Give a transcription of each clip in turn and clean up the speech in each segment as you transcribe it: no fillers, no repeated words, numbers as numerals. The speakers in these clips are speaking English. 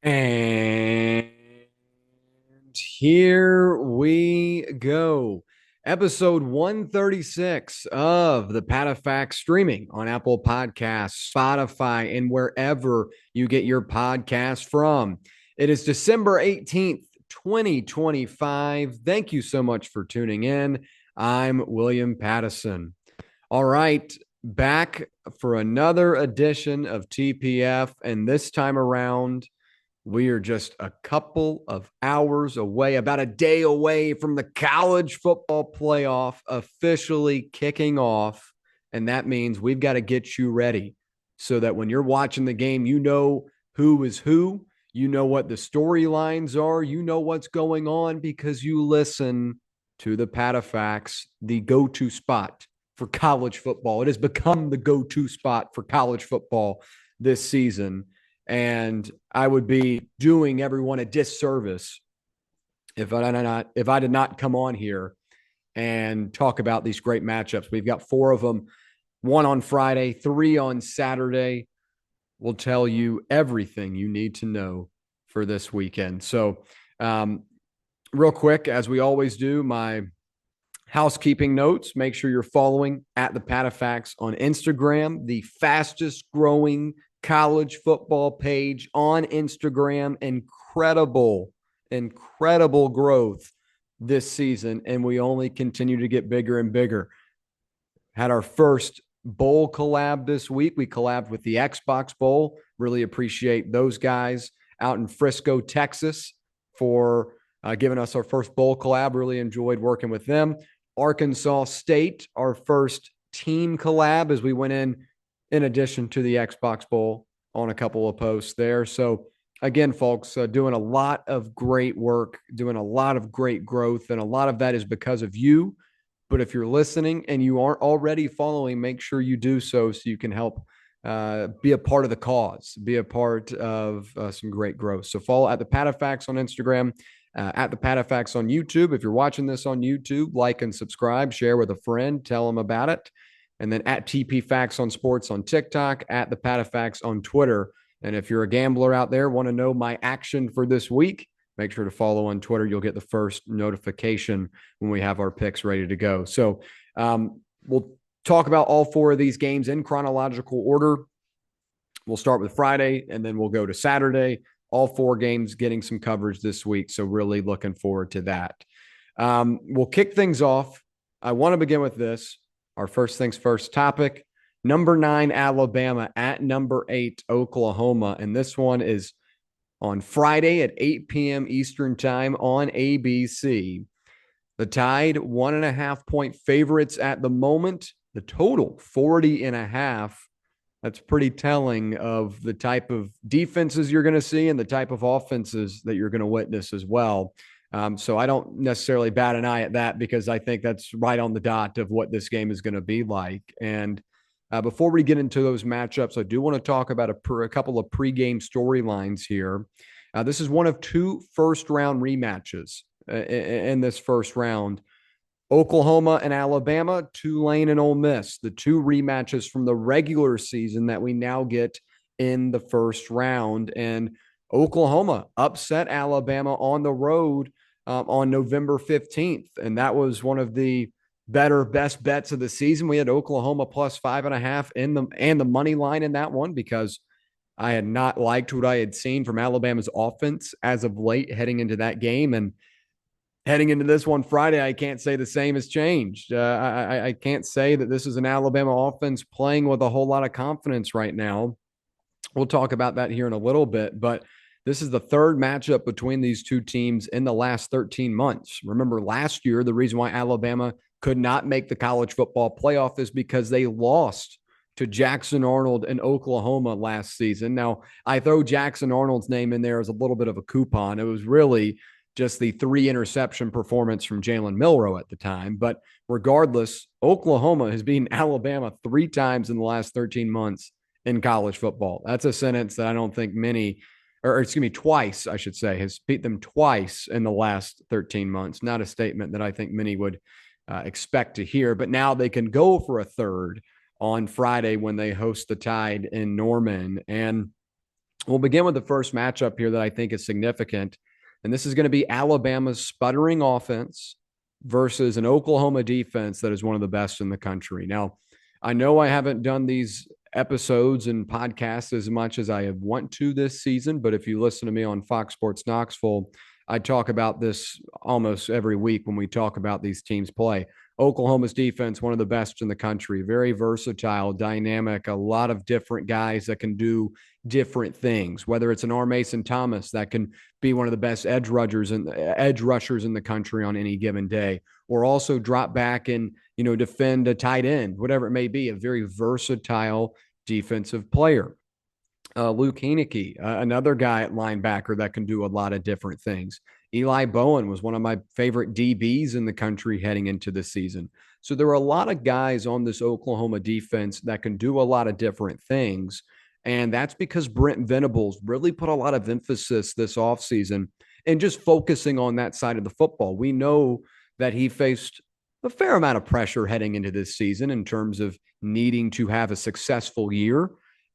And here we go. Episode 136 of the PatteFacts streaming on Apple Podcasts, Spotify, and wherever you get your podcast from. It is December 18th, 2025. Thank you so much for tuning in. I'm William Patteson. All right, back for another edition of TPF, and this time around, we are just a couple of hours away, about a day away from the college football playoff officially kicking off. And that means we've got to get you ready so that when you're watching the game, you know who is who, you know what the storylines are, you know what's going on because you listen to the PatteFacts, the go to spot for college football. It has become the go to spot for college football this season. And I would be doing everyone a disservice if I did not come on here and talk about these great matchups. We've got four of them, one on Friday, three on Saturday. We'll tell you everything you need to know for this weekend. So, real quick, as we always do, my housekeeping notes. Make sure you're following at the PatteFacts on Instagram, the fastest growing college football page on Instagram. Incredible growth this season. And we only continue to get bigger and bigger. Had our first bowl collab this week. We collabed with the Xbox Bowl. Really appreciate those guys out in Frisco, Texas for giving us our first bowl collab. Really enjoyed working with them. Arkansas State, our first team collab as we went in addition to the Xbox Bowl on a couple of posts there. So again, folks, doing a lot of great work, doing a lot of great growth, and a lot of that is because of you. But if you're listening and you aren't already following, make sure you do so you can help be a part of the cause, be a part of some great growth. So follow at the PatteFacts on Instagram, at the PatteFacts on YouTube. If you're watching this on YouTube, like and subscribe, share with a friend, tell them about it. And then at TP Facts on Sports on TikTok, at the PatteFacts on Twitter. And if you're a gambler out there, want to know my action for this week, make sure to follow on Twitter. You'll get the first notification when we have our picks ready to go. So we'll talk about all four of these games in chronological order. We'll start with Friday, and then we'll go to Saturday. All four games getting some coverage this week. So really looking forward to that. We'll kick things off. I want to begin with this. Our first things first topic. Number 9, Alabama at number 8, Oklahoma. And this one is on Friday at 8 p.m. Eastern time on ABC. The Tide, 1.5-point favorites at the moment. The total, 40.5. That's pretty telling of the type of defenses you're going to see and the type of offenses that you're going to witness as well. So I don't necessarily bat an eye at that because I think that's right on the dot of what this game is going to be like. And before we get into those matchups, I do want to talk about a couple of pregame storylines here. This is one of two first-round rematches in this first round. Oklahoma and Alabama, Tulane and Ole Miss, the two rematches from the regular season that we now get in the first round. And Oklahoma upset Alabama on the road on November 15th. And that was one of the best bets of the season. We had Oklahoma plus 5.5 and the money line in that one because I had not liked what I had seen from Alabama's offense as of late heading into that game. And heading into this one Friday, I can't say the same has changed. I can't say that this is an Alabama offense playing with a whole lot of confidence right now. We'll talk about that here in a little bit, but this is the third matchup between these two teams in the last 13 months. Remember, last year, the reason why Alabama could not make the college football playoff is because they lost to Jackson Arnold in Oklahoma last season. Now, I throw Jackson Arnold's name in there as a little bit of a coupon. It was really just the 3 interception performance from Jalen Milroe at the time. But regardless, Oklahoma has beaten Alabama 3 times in the last 13 months in college football. That's a sentence that I don't think many, or excuse me, twice, I should say, has beat them twice in the last 13 months. Not a statement that I think many would expect to hear. But now they can go for a third on Friday when they host the Tide in Norman. And We'll begin with the first matchup here that I think is significant. And this is going to be Alabama's sputtering offense versus an Oklahoma defense that is one of the best in the country. Now, I know I haven't done these episodes and podcasts as much as I have want to this season, but if you listen to me on Fox Sports Knoxville, I talk about this almost every week when we talk about these teams play. Oklahoma's defense, one of the best in the country, very versatile, dynamic, a lot of different guys that can do different things, whether it's an R. Mason Thomas that can be one of the best edge rushers in the country on any given day, or also drop back and, defend a tight end, whatever it may be, a very versatile defensive player. Luke Heineke, another guy at linebacker that can do a lot of different things. Eli Bowen was one of my favorite DBs in the country heading into the season. So there are a lot of guys on this Oklahoma defense that can do a lot of different things. And that's because Brent Venables really put a lot of emphasis this offseason and just focusing on that side of the football. We know that he faced a fair amount of pressure heading into this season in terms of needing to have a successful year.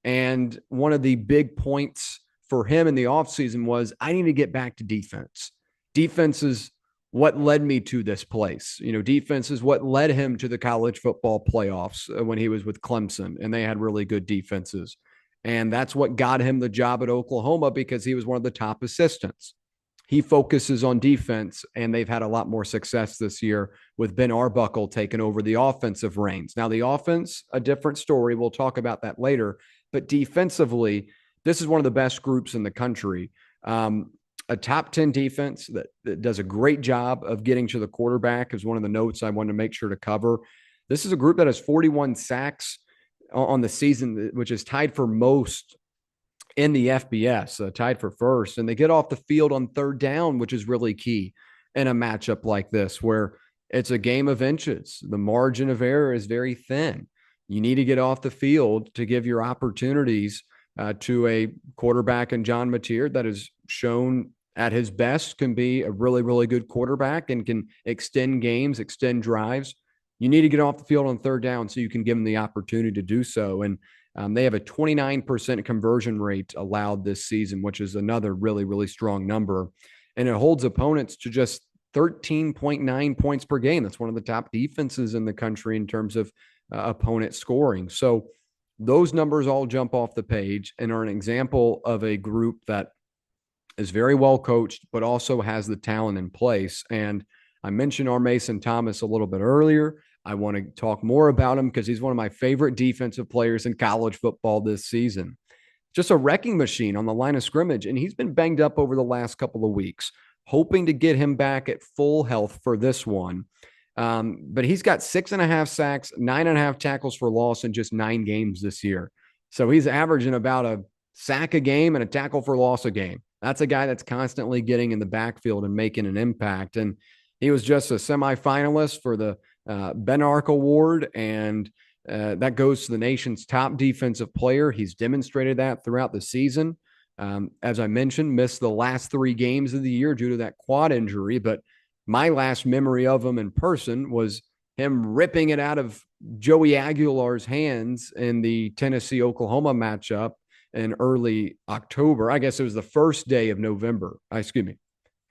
And one of the big points for him in the offseason was, I need to get back to defense. Defense is what led me to this place. Defense is what led him to the college football playoffs when he was with Clemson, and they had really good defenses. And that's what got him the job at Oklahoma, because he was one of the top assistants. He focuses on defense, and they've had a lot more success this year with Ben Arbuckle taking over the offensive reins. Now, the offense, a different story. We'll talk about that later. But defensively, this is one of the best groups in the country. A top 10 defense that does a great job of getting to the quarterback is one of the notes I wanted to make sure to cover. This is a group that has 41 sacks on the season, which is tied for most in the FBS, tied for first. And they get off the field on third down, which is really key in a matchup like this, where it's a game of inches. The margin of error is very thin. You need to get off the field to give your opportunities to a quarterback in John Mateer that has shown at his best can be a really, really good quarterback and can extend games, extend drives. You need to get off the field on third down so you can give them the opportunity to do so. And they have a 29% conversion rate allowed this season, which is another really, really strong number. And it holds opponents to just 13.9 points per game. That's one of the top defenses in the country in terms of opponent scoring. So those numbers all jump off the page and are an example of a group that is very well coached, but also has the talent in place. And I mentioned R. Mason Thomas a little bit earlier. I want to talk more about him because he's one of my favorite defensive players in college football this season. Just a wrecking machine on the line of scrimmage, and he's been banged up over the last couple of weeks, hoping to get him back at full health for this one. But he's got 6.5 sacks, 9.5 tackles for loss in just 9 games this year. So he's averaging about a sack a game and a tackle for loss a game. That's a guy that's constantly getting in the backfield and making an impact. And he was just a semifinalist for the Ben Ark Award, and that goes to the nation's top defensive player. He's demonstrated that throughout the season. As I mentioned, missed the last 3 games of the year due to that quad injury, but my last memory of him in person was him ripping it out of Joey Aguilar's hands in the Tennessee-Oklahoma matchup in early October. I guess it was the first day of November.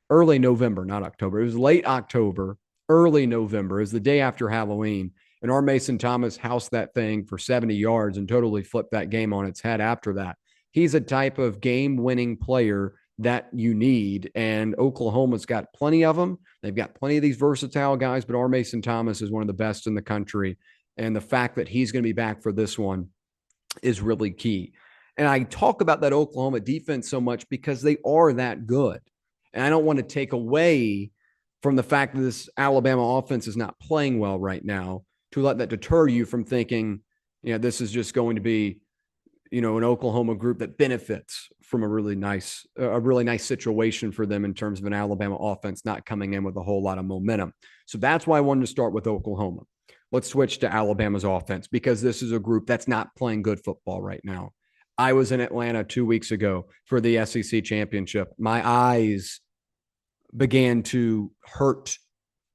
Early November, not October. It was late October, early November. It was the day after Halloween. And R. Mason Thomas housed that thing for 70 yards and totally flipped that game on its head after that. He's a type of game-winning player that you need, and Oklahoma's got plenty of them. They've got plenty of these versatile guys, but R. Mason Thomas is one of the best in the country, and the fact that he's going to be back for this one is really key. And I talk about that Oklahoma defense so much because they are that good, and I don't want to take away from the fact that this Alabama offense is not playing well right now to let that deter you from thinking, this is just going to be an Oklahoma group that benefits from a really nice situation for them in terms of an Alabama offense not coming in with a whole lot of momentum. So that's why I wanted to start with Oklahoma. Let's switch to Alabama's offense because this is a group that's not playing good football right now. I was in Atlanta 2 weeks ago for the SEC championship. My eyes began to hurt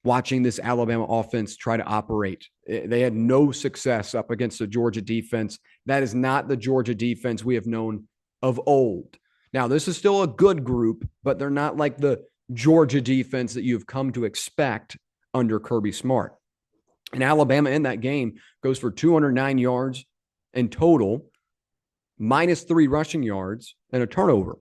watching this Alabama offense try to operate. They had no success up against the Georgia defense. That is not the Georgia defense we have known of old. Now, this is still a good group, but they're not like the Georgia defense that you've come to expect under Kirby Smart. And Alabama in that game goes for 209 yards in total, -3 rushing yards, and a turnover.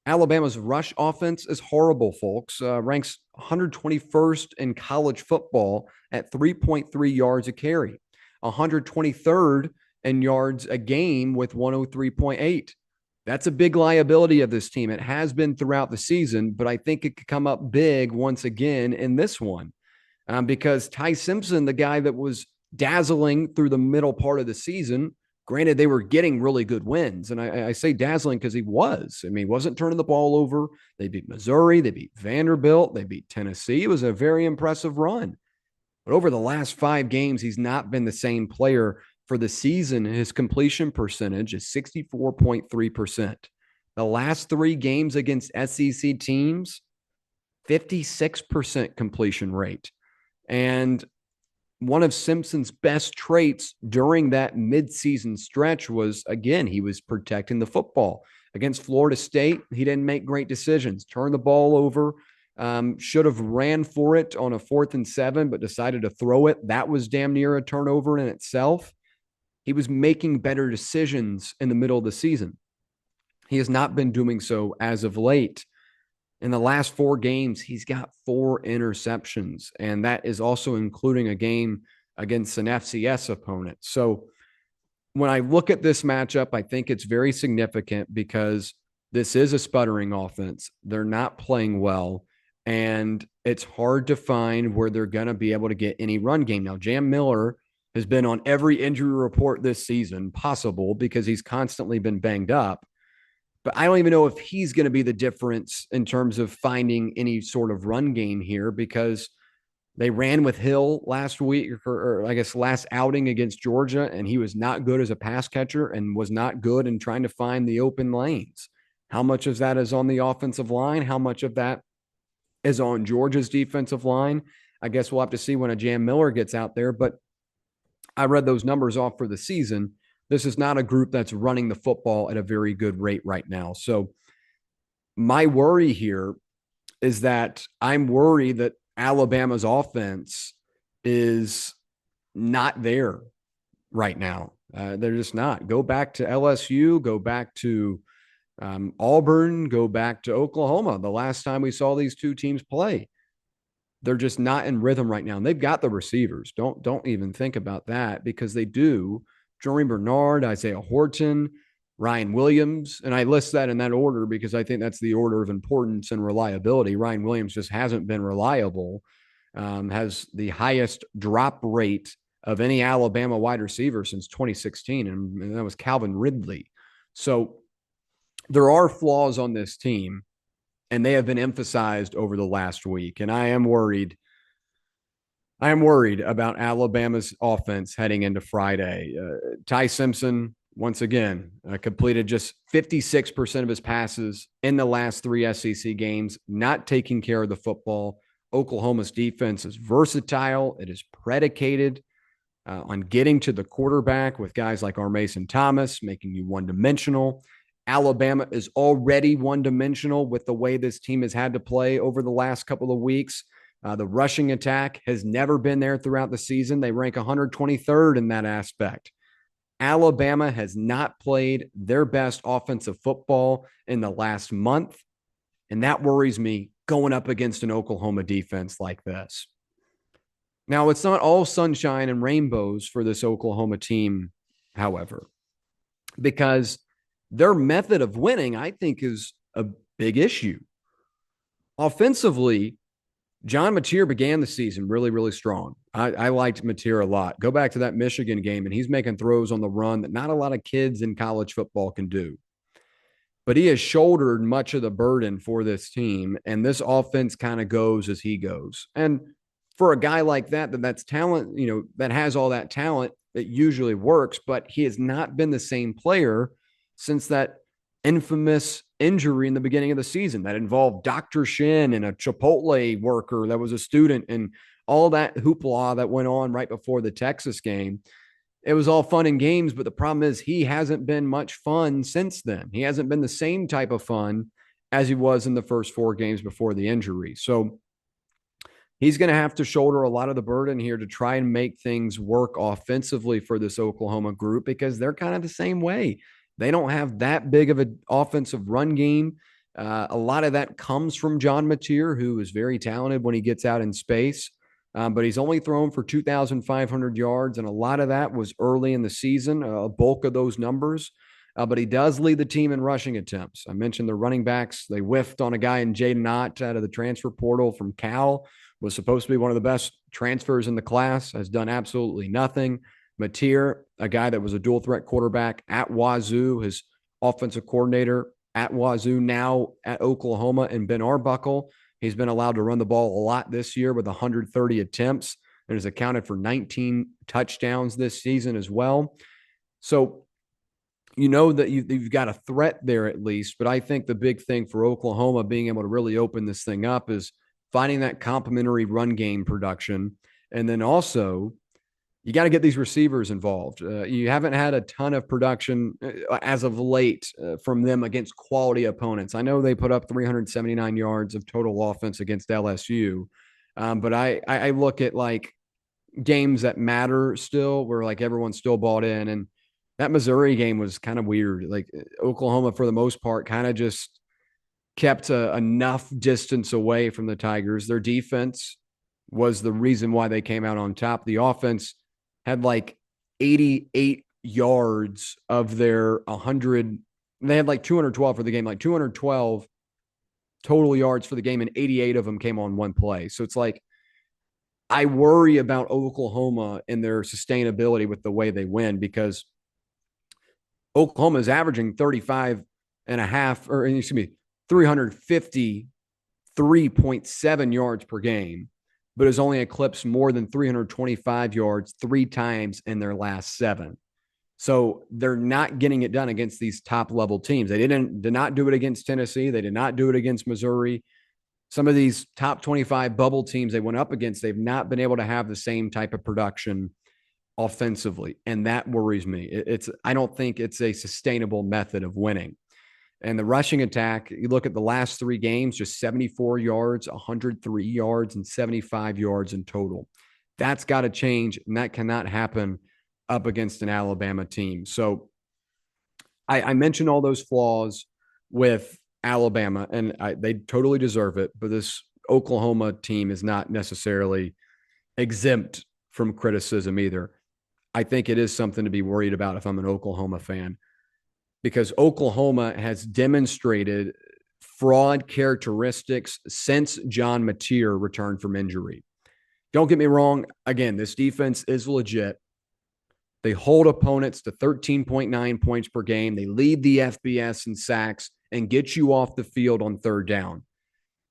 Alabama's rush offense is horrible, folks. Ranks 121st in college football at 3.3 yards a carry, 123rd in yards a game with 103.8. That's a big liability of this team. It has been throughout the season, but I think it could come up big once again in this one because Ty Simpson, the guy that was dazzling through the middle part of the season, granted, they were getting really good wins. And I say dazzling because he was. I mean, he wasn't turning the ball over. They beat Missouri. They beat Vanderbilt. They beat Tennessee. It was a very impressive run. But over the last 5 games, he's not been the same player. For the season, his completion percentage is 64.3%. The last 3 games against SEC teams, 56% completion rate. And one of Simpson's best traits during that midseason stretch was, again, he was protecting the football. Against Florida State, he didn't make great decisions, turned the ball over, should have ran for it on a 4th and 7, but decided to throw it. That was damn near a turnover in itself. He was making better decisions in the middle of the season. He has not been doing so as of late. In the last 4 games, he's got 4 interceptions, and that is also including a game against an FCS opponent. So when I look at this matchup, I think it's very significant because this is a sputtering offense. They're not playing well, and it's hard to find where they're going to be able to get any run game. Now, Jam Miller has been on every injury report this season possible because he's constantly been banged up. But I don't even know if he's going to be the difference in terms of finding any sort of run game here because they ran with Hill last week, or I guess last outing against Georgia, and he was not good as a pass catcher and was not good in trying to find the open lanes. How much of that is on the offensive line? How much of that is on Georgia's defensive line? I guess we'll have to see when a Jam Miller gets out there, but I read those numbers off for the season. This is not a group that's running the football at a very good rate right now. So my worry here is that I'm worried that Alabama's offense is not there right now. They're just not. Go back to LSU, go back to Auburn, go back to Oklahoma. The last time we saw these 2 teams play, they're just not in rhythm right now. And they've got the receivers. Don't even think about that because they do. Jory Bernard, Isaiah Horton, Ryan Williams. And I list that in that order because I think that's the order of importance and reliability. Ryan Williams just hasn't been reliable, has the highest drop rate of any Alabama wide receiver since 2016. And that was Calvin Ridley. So there are flaws on this team, and they have been emphasized over the last week. And I am worried. I am worried about Alabama's offense heading into Friday. Ty Simpson, once again, completed just 56% of his passes in the last 3 SEC games, not taking care of the football. Oklahoma's defense is versatile. It is predicated on getting to the quarterback with guys like Mason Thomas, making you one-dimensional. Alabama is already one-dimensional with the way this team has had to play over the last couple of weeks. The rushing attack has never been there throughout the season. They rank 123rd in that aspect. Alabama has not played their best offensive football in the last month, and that worries me going up against an Oklahoma defense like this. Now, it's not all sunshine and rainbows for this Oklahoma team, however, because their method of winning, I think, is a big issue. Offensively, John Mateer began the season really, really strong. I liked Mateer a lot. Go back to that Michigan game, and he's making throws on the run that not a lot of kids in college football can do. But he has shouldered much of the burden for this team, and this offense kind of goes as he goes. And for a guy like that's talent, that has all that talent, it usually works, but he has not been the same player since that infamous injury in the beginning of the season that involved Dr. Shin and a Chipotle worker that was a student and all that hoopla that went on right before the Texas game. it was all fun and games, but the problem is he hasn't been much fun since then. He hasn't been the same type of fun as he was in the first 4 games before the injury. So he's going to have to shoulder a lot of the burden here to try and make things work offensively for this Oklahoma group because they're kind of the same way. They don't have that big of an offensive run game. A lot of that comes from John Mateer, who is very talented when he gets out in space. But he's only thrown for 2,500 yards, and a lot of that was early in the season, a bulk of those numbers. But he does lead the team in rushing attempts. I mentioned the running backs. They whiffed on a guy in Jaden Ott out of the transfer portal from Cal, was supposed to be one of the best transfers in the class, has done absolutely nothing. Mateer, a guy that was a dual threat quarterback at Wazoo, his offensive coordinator at Wazoo, now at Oklahoma, and Ben Arbuckle. He's been allowed to run the ball a lot this year with 130 attempts and has accounted for 19 touchdowns this season as well. So you know that you've got a threat there at least, but I think the big thing for Oklahoma being able to really open this thing up is finding that complementary run game production. And then also, you got to get these receivers involved. You haven't had a ton of production as of late from them against quality opponents. I know they put up 379 yards of total offense against LSU, but I look at like games that matter still, where like everyone's still bought in. And that Missouri game was kind of weird. Like Oklahoma, for the most part, kind of just kept enough distance away from the Tigers. Their defense was the reason why they came out on top. The offense had like 88 yards of their 100. They had like 212 for the game, like 212 total yards for the game, and 88 of them came on one play. So it's like, I worry about Oklahoma and their sustainability with the way they win, because Oklahoma is averaging 35 and a half, or excuse me, 353.7 yards per game, but has only eclipsed more than 325 yards 3 times in their last 7. So they're not getting it done against these top level teams. They did not do it against Tennessee. They did not do it against Missouri. Some of these top 25 bubble teams they went up against, they've not been able to have the same type of production offensively. And that worries me. I don't think it's a sustainable method of winning. And the rushing attack, you look at the last 3 games, just 74 yards, 103 yards, and 75 yards in total. That's got to change, and that cannot happen up against an Alabama team. So I mentioned all those flaws with Alabama, and they totally deserve it. But this Oklahoma team is not necessarily exempt from criticism either. I think it is something to be worried about if I'm an Oklahoma fan, because Oklahoma has demonstrated fraud characteristics since John Mateer returned from injury. Don't get me wrong. Again, this defense is legit. They hold opponents to 13.9 points per game. They lead the FBS in sacks and get you off the field on third down.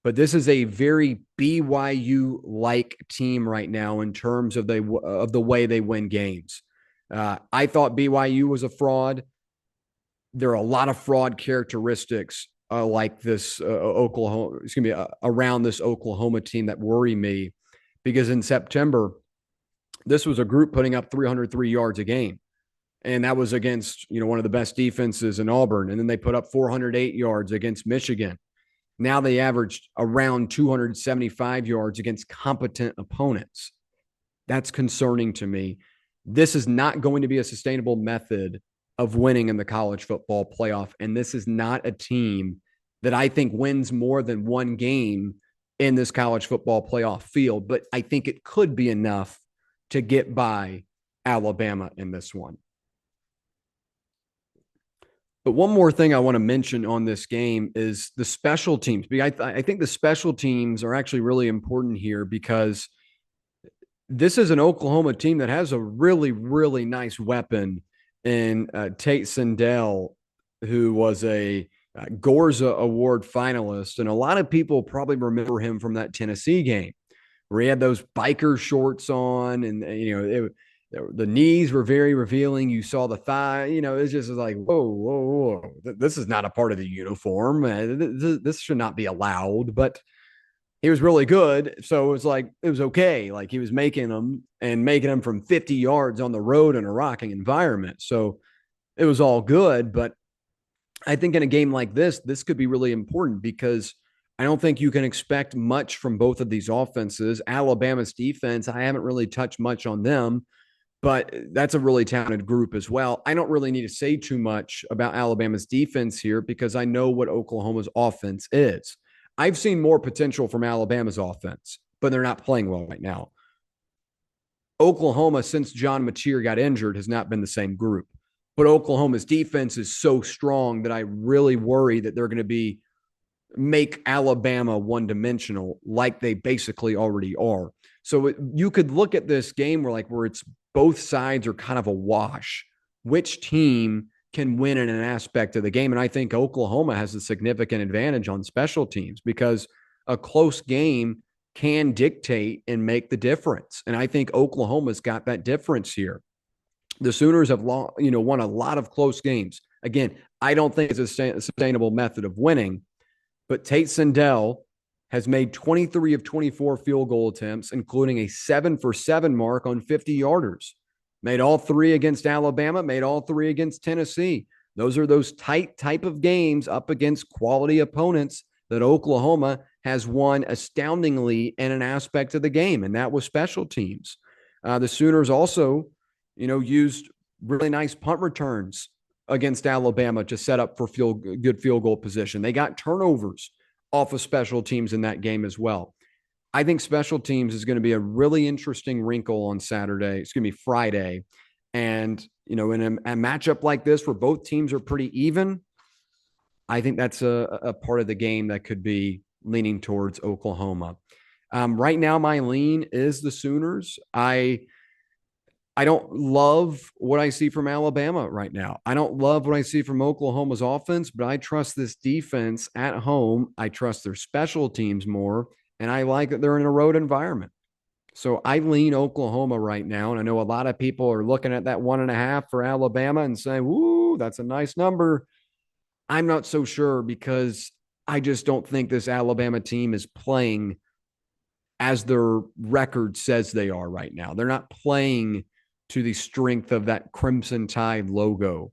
But this is a very BYU-like team right now in terms of the way they win games. I thought BYU was a fraud. There are a lot of fraud characteristics like this around this Oklahoma team that worry me, because in September, this was a group putting up 303 yards a game. And that was against, one of the best defenses in Auburn. And then they put up 408 yards against Michigan. Now they averaged around 275 yards against competent opponents. That's concerning to me. This is not going to be a sustainable method of winning in the college football playoff. And this is not a team that I think wins more than one game in this college football playoff field. But I think it could be enough to get by Alabama in this one. But one more thing I want to mention on this game is the special teams. I think the special teams are actually really important here, because this is an Oklahoma team that has a really, really nice weapon in Tate Sindel, who was a Gorza Award finalist. And a lot of people probably remember him from that Tennessee game where he had those biker shorts on, and, the knees were very revealing. You saw the thigh, it's just like, whoa. This is not a part of the uniform. This should not be allowed. But he was really good. So it was okay. Like he was making them from 50 yards on the road in a rocking environment. So it was all good. But I think in a game like this could be really important because I don't think you can expect much from both of these offenses. Alabama's defense, I haven't really touched much on them, but that's a really talented group as well. I don't really need to say too much about Alabama's defense here because I know what Oklahoma's offense is. I've seen more potential from Alabama's offense, but they're not playing well right now. Oklahoma, since John Mateer got injured, has not been the same group. But Oklahoma's defense is so strong that I really worry that they're going to make Alabama one-dimensional like they basically already are. So you could look at this game where it's both sides are kind of a wash. Which team can win in an aspect of the game? And I think Oklahoma has a significant advantage on special teams because a close game can dictate and make the difference. And I think Oklahoma's got that difference here. The Sooners have won a lot of close games. Again, I don't think it's a sustainable method of winning, but Tate Sindel has made 23 of 24 field goal attempts, including a 7-for-7 mark on 50-yarders. Made all three against Alabama, made all three against Tennessee. Those are those tight type of games up against quality opponents that Oklahoma has won astoundingly in an aspect of the game, and that was special teams. The Sooners also, used really nice punt returns against Alabama to set up for good field goal position. They got turnovers off of special teams in that game as well. I think special teams is going to be a really interesting wrinkle on Friday. And, in a matchup like this where both teams are pretty even, I think that's a part of the game that could be leaning towards Oklahoma. Right now, my lean is the Sooners. I don't love what I see from Alabama right now. I don't love what I see from Oklahoma's offense, but I trust this defense at home. I trust their special teams more, and I like that they're in a road environment. So I lean Oklahoma right now, and I know a lot of people are looking at that 1.5 for Alabama and saying, "Woo, that's a nice number." I'm not so sure because I just don't think this Alabama team is playing as their record says they are right now. They're not playing to the strength of that Crimson Tide logo.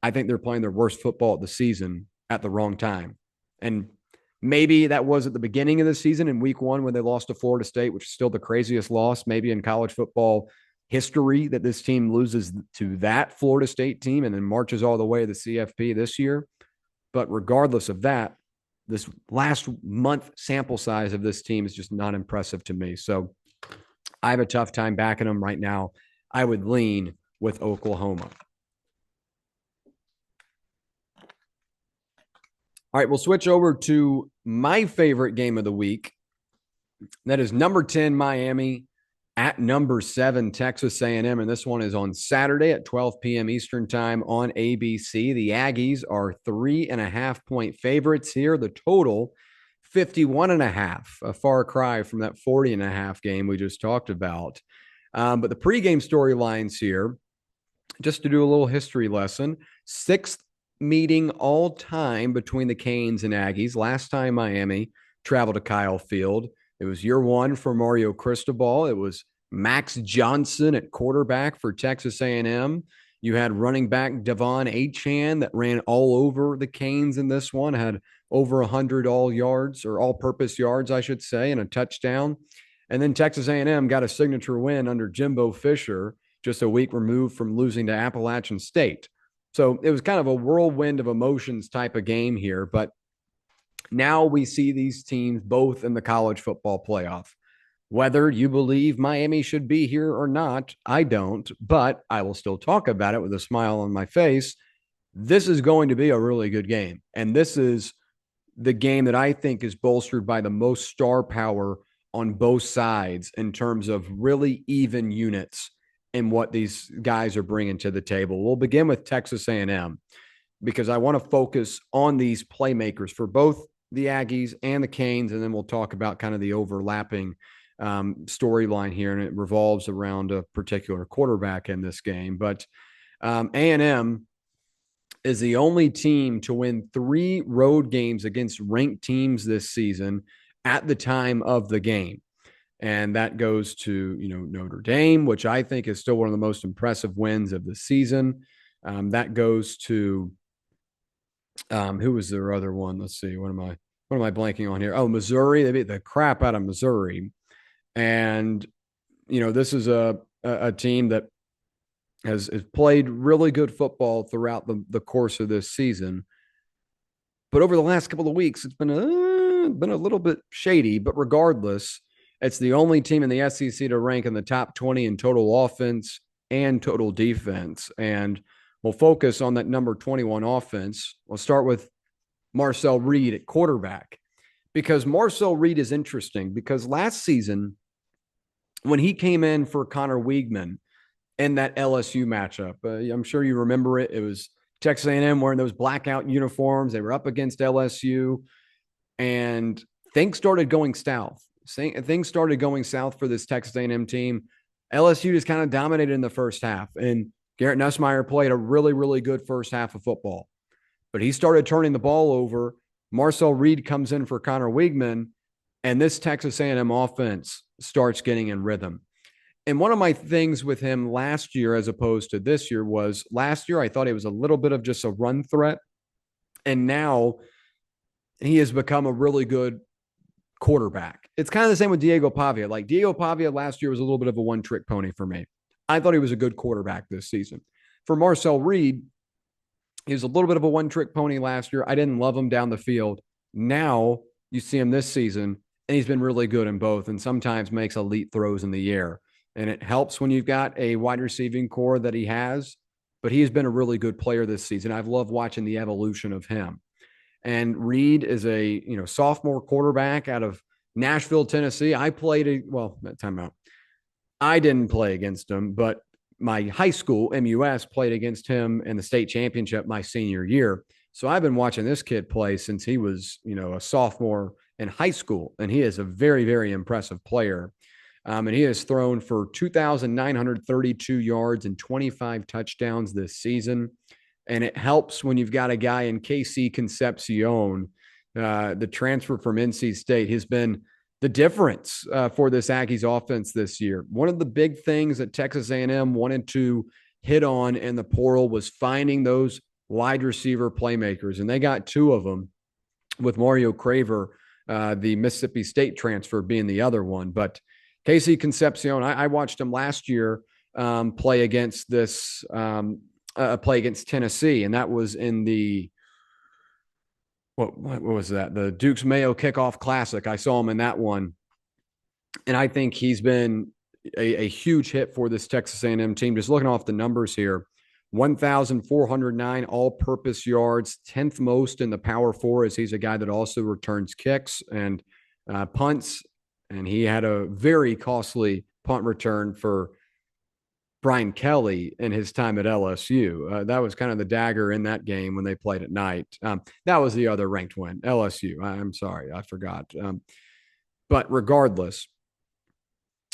I think they're playing their worst football of the season at the wrong time. And maybe that was at the beginning of the season in week 1 when they lost to Florida State, which is still the craziest loss maybe in college football history, that this team loses to that Florida State team and then marches all the way to the CFP this year. But regardless of that, this last month sample size of this team is just not impressive to me. So I have a tough time backing them right now. I would lean with Oklahoma. All right, we'll switch over to my favorite game of the week. That is number 10 Miami at number 7 Texas A&M, and this one is on Saturday at 12 p.m. Eastern time on ABC. The Aggies are 3.5-point favorites here. The total 51.5, a far cry from that 40.5 game we just talked about. But the pregame storylines here, just to do a little history lesson, 6th meeting all time between the Canes and Aggies. Last time Miami traveled to Kyle Field, it was year 1 for Mario Cristobal. It was Max Johnson at quarterback for Texas A&M. You had running back Devon Achane that ran all over the Canes in this one, had over 100 all-purpose yards, I should say, and a touchdown. And then Texas A&M got a signature win under Jimbo Fisher just a week removed from losing to Appalachian State. So it was kind of a whirlwind of emotions type of game here. But now we see these teams both in the college football playoff. Whether you believe Miami should be here or not, I don't, but I will still talk about it with a smile on my face. This is going to be a really good game. And this is the game that I think is bolstered by the most star power on both sides in terms of really even units and what these guys are bringing to the table. We'll begin with Texas A&M because I want to focus on these playmakers for both the Aggies and the Canes, and then we'll talk about kind of the overlapping storyline here, and it revolves around a particular quarterback in this game. But A&M is the only team to win 3 road games against ranked teams this season at the time of the game. And that goes to, Notre Dame, which I think is still one of the most impressive wins of the season. That goes to who was their other one? Let's see. What am I blanking on here? Oh, Missouri. They beat the crap out of Missouri. And, this is a team that has played really good football throughout the course of this season. But over the last couple of weeks, it's been a little bit shady. But regardless, it's the only team in the SEC to rank in the top 20 in total offense and total defense. And we'll focus on that number 21 offense. We'll start with Marcel Reed at quarterback, because Marcel Reed is interesting because last season, when he came in for Connor Weigman in that LSU matchup, I'm sure you remember it. It was Texas A&M wearing those blackout uniforms. They were up against LSU, and things started going south. Things started going south for this Texas A&M team. LSU just kind of dominated in the first half, and Garrett Nussmeier played a really, really good first half of football. But he started turning the ball over. Marcel Reed comes in for Connor Weigman, and this Texas A&M offense starts getting in rhythm. And one of my things with him last year as opposed to this year was last year I thought he was a little bit of just a run threat. And now he has become a really good quarterback. It's kind of the same with Diego Pavia. Like Diego Pavia last year was a little bit of a one-trick pony for me. I thought he was a good quarterback this season. For Marcel Reed, he was a little bit of a one-trick pony last year. I didn't love him down the field. Now you see him this season, and he's been really good in both and sometimes makes elite throws in the air. And it helps when you've got a wide receiving core that he has, but he has been a really good player this season. I've loved watching the evolution of him. And Reed is a sophomore quarterback out of Nashville, Tennessee. I didn't play against him, but my high school, MUS, played against him in the state championship my senior year. So I've been watching this kid play since he was, a sophomore in high school, and he is a very, very impressive player. And he has thrown for 2,932 yards and 25 touchdowns this season. And it helps when you've got a guy in KC Concepcion, the transfer from NC State, has been the difference for this Aggies offense this year. One of the big things that Texas A&M wanted to hit on in the portal was finding those wide receiver playmakers, and they got two of them, with Mario Craver, the Mississippi State transfer, being the other one. But KC Concepcion, I watched him last year play against Tennessee, and that was in the what was that? The Duke's Mayo Kickoff Classic. I saw him in that one, and I think he's been a huge hit for this Texas A&M team. Just looking off the numbers here, 1,409 all-purpose yards, 10th most in the Power Four, as he's a guy that also returns kicks and punts, and he had a very costly punt return for Brian Kelly in his time at LSU. That was kind of the dagger in that game when they played at night. That was the other ranked win, LSU. I'm sorry, I forgot. But regardless,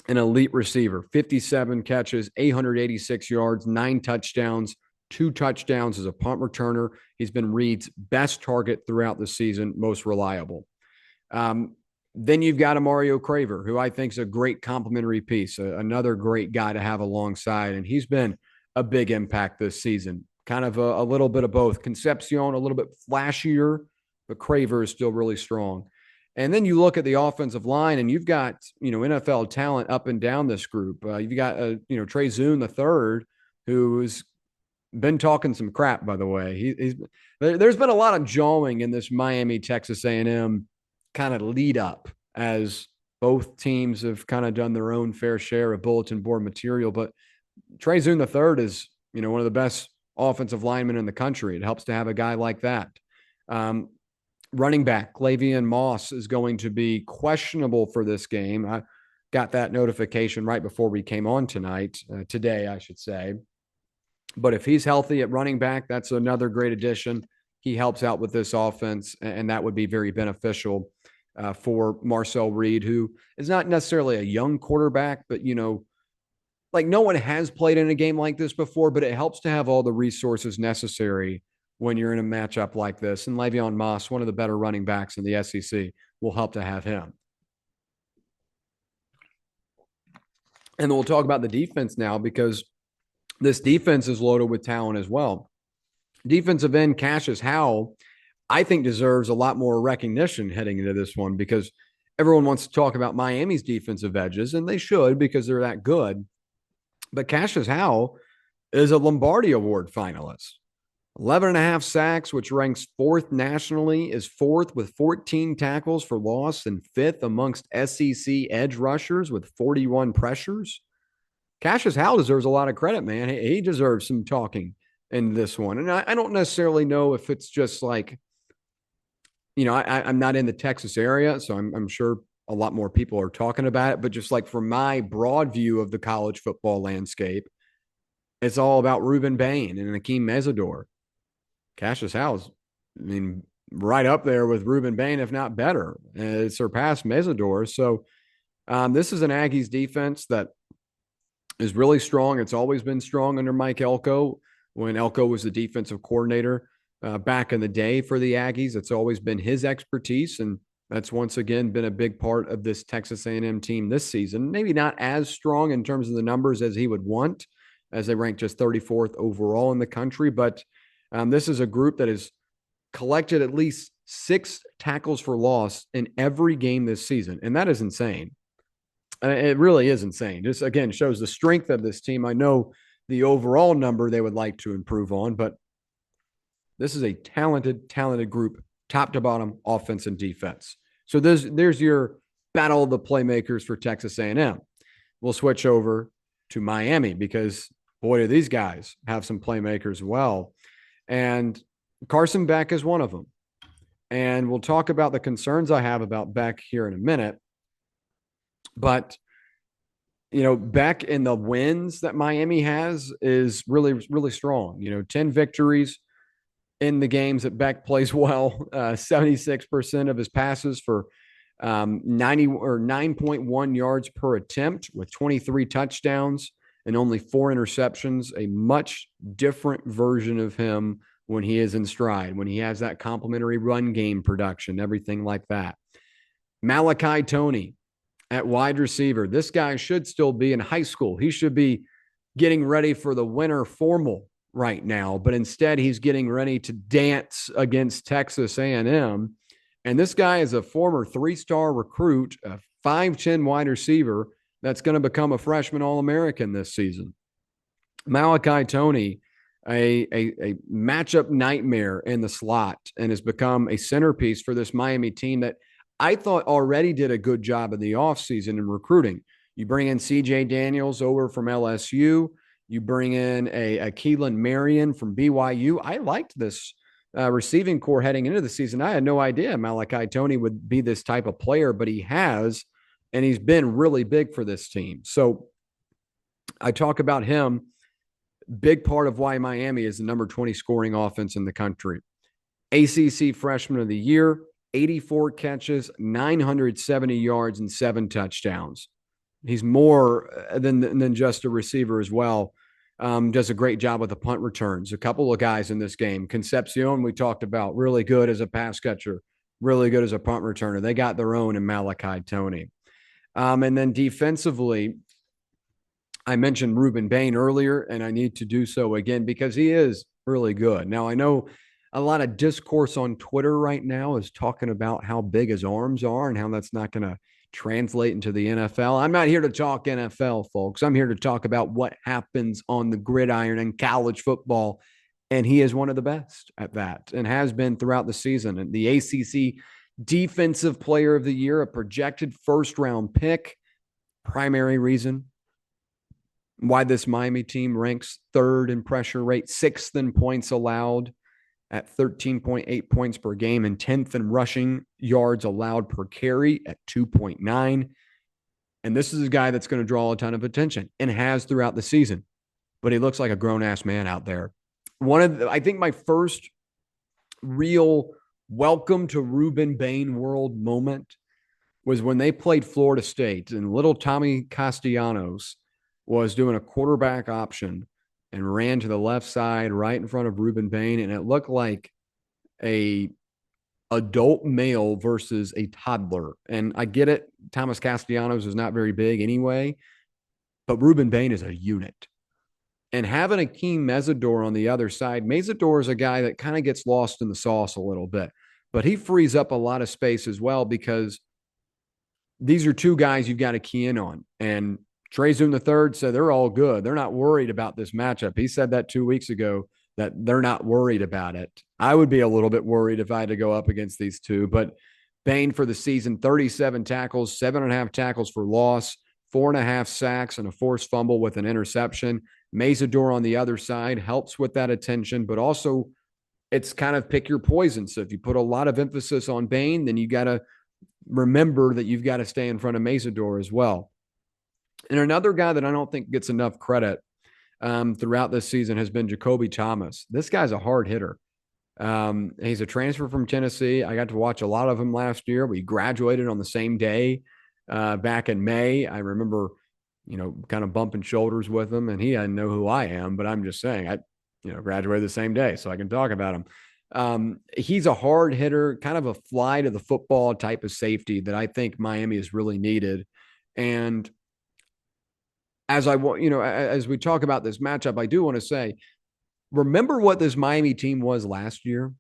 an elite receiver, 57 catches, 886 yards, 9 touchdowns, 2 touchdowns as a punt returner. He's been Reed's best target throughout the season, most reliable. Then you've got a Mario Craver, who I think is a great complementary piece, another great guy to have alongside. And he's been a big impact this season, kind of a little bit of both. Concepcion, a little bit flashier, but Craver is still really strong. And then you look at the offensive line, and you've got, NFL talent up and down this group. You've got, Trey Zoon III, who's been talking some crap, by the way. There's been a lot of jawing in this Miami, Texas A&M kind of lead up, as both teams have kind of done their own fair share of bulletin board material. But Trey Zoon III is, one of the best offensive linemen in the country. It helps to have a guy like that. Running back Lavian Moss is going to be questionable for this game. I got that notification right before we came on today, I should say. But if he's healthy at running back, that's another great addition. He helps out with this offense, and that would be very beneficial for Marcel Reed, who is not necessarily a young quarterback, but, like no one has played in a game like this before, but it helps to have all the resources necessary when you're in a matchup like this. And Le'Veon Moss, one of the better running backs in the SEC, will help to have him. And then we'll talk about the defense now because this defense is loaded with talent as well. Defensive end Cassius Howell, I think, deserves a lot more recognition heading into this one because everyone wants to talk about Miami's defensive edges, and they should because they're that good. But Cassius Howell is a Lombardi Award finalist. 11 and a half sacks, which ranks fourth nationally, is fourth with 14 tackles for loss and fifth amongst SEC edge rushers with 41 pressures. Cassius Howell deserves a lot of credit, man. He deserves some talking in this one. And I don't necessarily know if it's just like, I'm not in the Texas area, so I'm sure a lot more people are talking about it. But just like from my broad view of the college football landscape, it's all about Ruben Bain and Akeem Mesidor. Cassius Howell's, right up there with Ruben Bain, if not better. It surpassed Mesidor. So this is an Aggies defense that is really strong. It's always been strong under Mike Elko when Elko was the defensive coordinator back in the day for the Aggies. It's always been his expertise, and that's once again been a big part of this Texas A&M team this season. Maybe not as strong in terms of the numbers as he would want, as they rank just 34th overall in the country. But this is a group that has collected at least 6 tackles for loss in every game this season, and that is insane. It really is insane. Just again shows the strength of this team. I know the overall number they would like to improve on, but this is a talented group, top to bottom, offense and defense. So there's your battle of the playmakers for Texas A&M. We'll switch over to Miami because boy, do these guys have some playmakers well. And Carson Beck is one of them. And we'll talk about the concerns I have about Beck here in a minute. But, Beck in the wins that Miami has is really, really strong. 10 victories in the games that Beck plays well, 76% of his passes for 90 or 9.1 yards per attempt with 23 touchdowns and only 4 interceptions, a much different version of him when he is in stride, when he has that complimentary run game production, everything like that. Malachi Toney at wide receiver. This guy should still be in high school. He should be getting ready for the winter formal right now, but instead he's getting ready to dance against Texas A&M. And this guy is a former 3-star recruit, a 5'10" wide receiver that's going to become a freshman All-American this season. Malachi Toney, a matchup nightmare in the slot, and has become a centerpiece for this Miami team that I thought already did a good job in the offseason in recruiting. You bring in C.J. Daniels over from LSU. You bring in a Keelan Marion from BYU. I liked this receiving core heading into the season. I had no idea Malachi Toney would be this type of player, but he has, and he's been really big for this team. So I talk about him. Big part of why Miami is the number 20 scoring offense in the country. ACC Freshman of the Year, 84 catches, 970 yards, and 7 touchdowns. He's more than just a receiver as well. Does a great job with the punt returns. A couple of guys in this game. Concepcion, we talked about, really good as a pass catcher, really good as a punt returner. They got their own in Malachi Toney. And then defensively, I mentioned Ruben Bain earlier, and I need to do so again because he is really good. Now, I know a lot of discourse on Twitter right now is talking about how big his arms are and how that's not going to translate into the NFL. I'm not here to talk NFL, folks. I'm here to talk about what happens on the gridiron in college football, and he is one of the best at that and has been throughout the season. And the ACC Defensive Player of the Year, a projected first-round pick, primary reason why this Miami team ranks 3rd in pressure rate, 6th in points allowed at 13.8 points per game, and 10th in rushing yards allowed per carry at 2.9. And this is a guy that's going to draw a ton of attention and has throughout the season. But he looks like a grown-ass man out there. I think my first real welcome to Ruben Bain world moment was when they played Florida State, and little Tommy Castellanos was doing a quarterback option and ran to the left side right in front of Ruben Bain, and it looked like a adult male versus a toddler. And I get it. Thomas Castellanos is not very big anyway, but Ruben Bain is a unit. And having Akeem Mesidor on the other side, Mesidor is a guy that kind of gets lost in the sauce a little bit, but he frees up a lot of space as well because these are two guys you've got to key in on. And Trey Zoom III said they're all good. They're not worried about this matchup. He said that 2 weeks ago that they're not worried about it. I would be a little bit worried if I had to go up against these two, but Bain for the season, 37 tackles, 7.5 tackles for loss, 4.5 sacks, and a forced fumble with an interception. Mesidor on the other side helps with that attention, but also it's kind of pick your poison. So if you put a lot of emphasis on Bain, then you got to remember that you've got to stay in front of Mesidor as well. And another guy that I don't think gets enough credit throughout this season has been Jacoby Thomas. This guy's a hard hitter. He's a transfer from Tennessee. I got to watch a lot of him last year. We graduated on the same day back in May. I remember, kind of bumping shoulders with him, and he didn't know who I am, but I'm just saying I, graduated the same day, so I can talk about him. He's a hard hitter, kind of a fly to the football type of safety that I think Miami has really needed. And as as we talk about this matchup, I do want to say, remember what this Miami team was last year?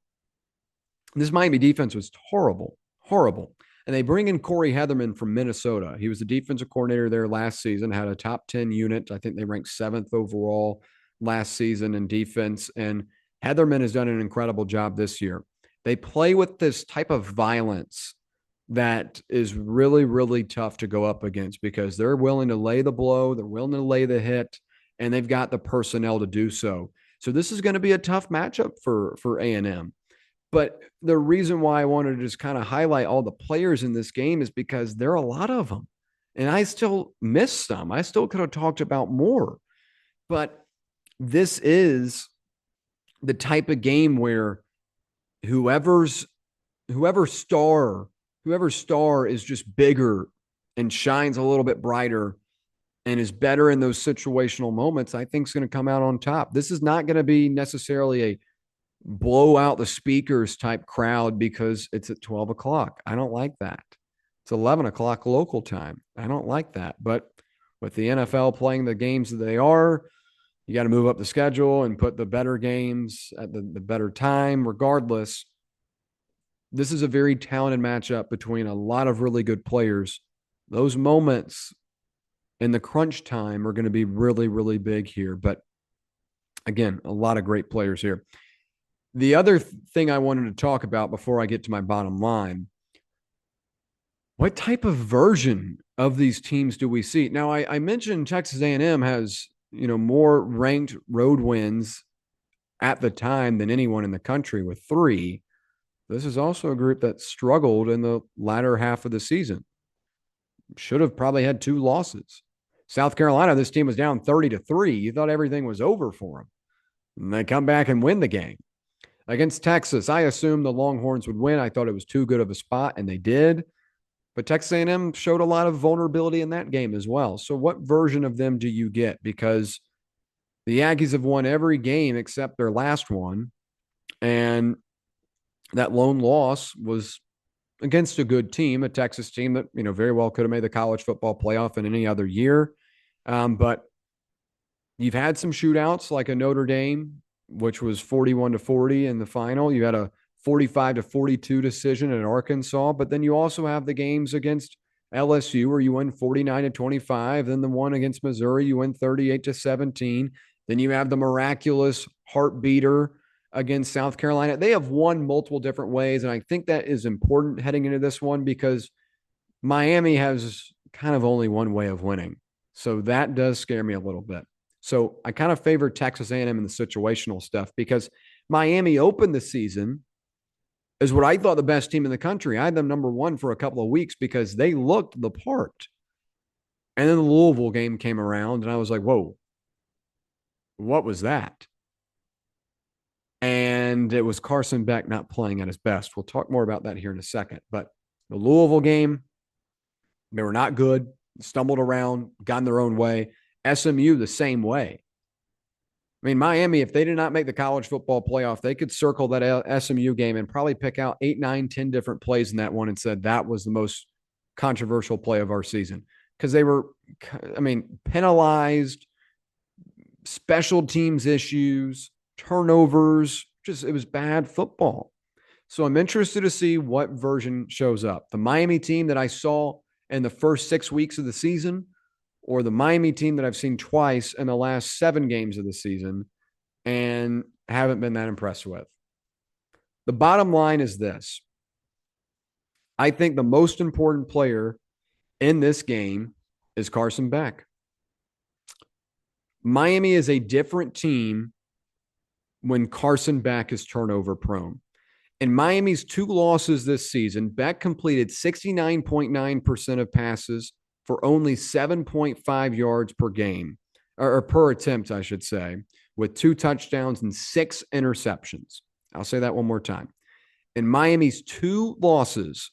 This Miami defense was horrible, horrible. And they bring in Corey Heatherman from Minnesota. He was the defensive coordinator there last season, had a top 10 unit. I think they ranked 7th overall last season in defense. And Heatherman has done an incredible job this year. They play with this type of violence that is really, really tough to go up against because they're willing to lay the blow, they're willing to lay the hit, and they've got the personnel to do so. So this is going to be a tough matchup for A&M. But the reason why I wanted to just kind of highlight all the players in this game is because there are a lot of them. And I still miss some. I still could have talked about more. But this is the type of game where whoever star is just bigger and shines a little bit brighter and is better in those situational moments, I think is going to come out on top. This is not going to be necessarily a blow out the speakers type crowd because it's at 12 o'clock. I don't like that. It's 11 o'clock local time. I don't like that. But with the NFL playing the games that they are, you got to move up the schedule and put the better games at the better time. Regardless, this is a very talented matchup between a lot of really good players. Those moments in the crunch time are going to be really, really big here. But again, a lot of great players here. The other thing I wanted to talk about before I get to my bottom line, what type of version of these teams do we see? Now, I mentioned Texas A&M has, more ranked road wins at the time than anyone in the country with 3. This is also a group that struggled in the latter half of the season. Should have probably had 2 losses. South Carolina, this team was down 30-3. You thought everything was over for them. And they come back and win the game. Against Texas, I assumed the Longhorns would win. I thought it was too good of a spot, and they did. But Texas A&M showed a lot of vulnerability in that game as well. So what version of them do you get? Because the Aggies have won every game except their last one, and that lone loss was against a good team, a Texas team that, very well could have made the college football playoff in any other year. But you've had some shootouts like a Notre Dame, which was 41-40 in the final. You had a 45-42 decision in Arkansas, but then you also have the games against LSU where you win 49-25. Then the one against Missouri, you win 38-17. Then you have the miraculous heartbeater against South Carolina. They have won multiple different ways, and I think that is important heading into this one because Miami has kind of only one way of winning. So that does scare me a little bit. So I kind of favor Texas A&M in the situational stuff because Miami opened the season as what I thought the best team in the country. I had them number 1 for a couple of weeks because they looked the part. And then the Louisville game came around, and I was like, whoa, what was that? And it was Carson Beck not playing at his best. We'll talk more about that here in a second. But the Louisville game, they were not good, stumbled around, got in their own way. SMU the same way. I mean, Miami, if they did not make the college football playoff, they could circle that SMU game and probably pick out 8, 9, 10 different plays in that one and said that was the most controversial play of our season. because they were, penalized, special teams issues, turnovers, just it was bad football. So I'm interested to see what version shows up. The Miami team that I saw in the first 6 weeks of the season, or the Miami team that I've seen twice in the last 7 games of the season and haven't been that impressed with. The bottom line is this. I think the most important player in this game is Carson Beck. Miami is a different team when Carson Beck is turnover prone. In Miami's 2 losses this season, Beck completed 69.9% of passes for only 7.5 yards per game, or per attempt, I should say, with 2 touchdowns and 6 interceptions. I'll say that one more time. In Miami's 2 losses,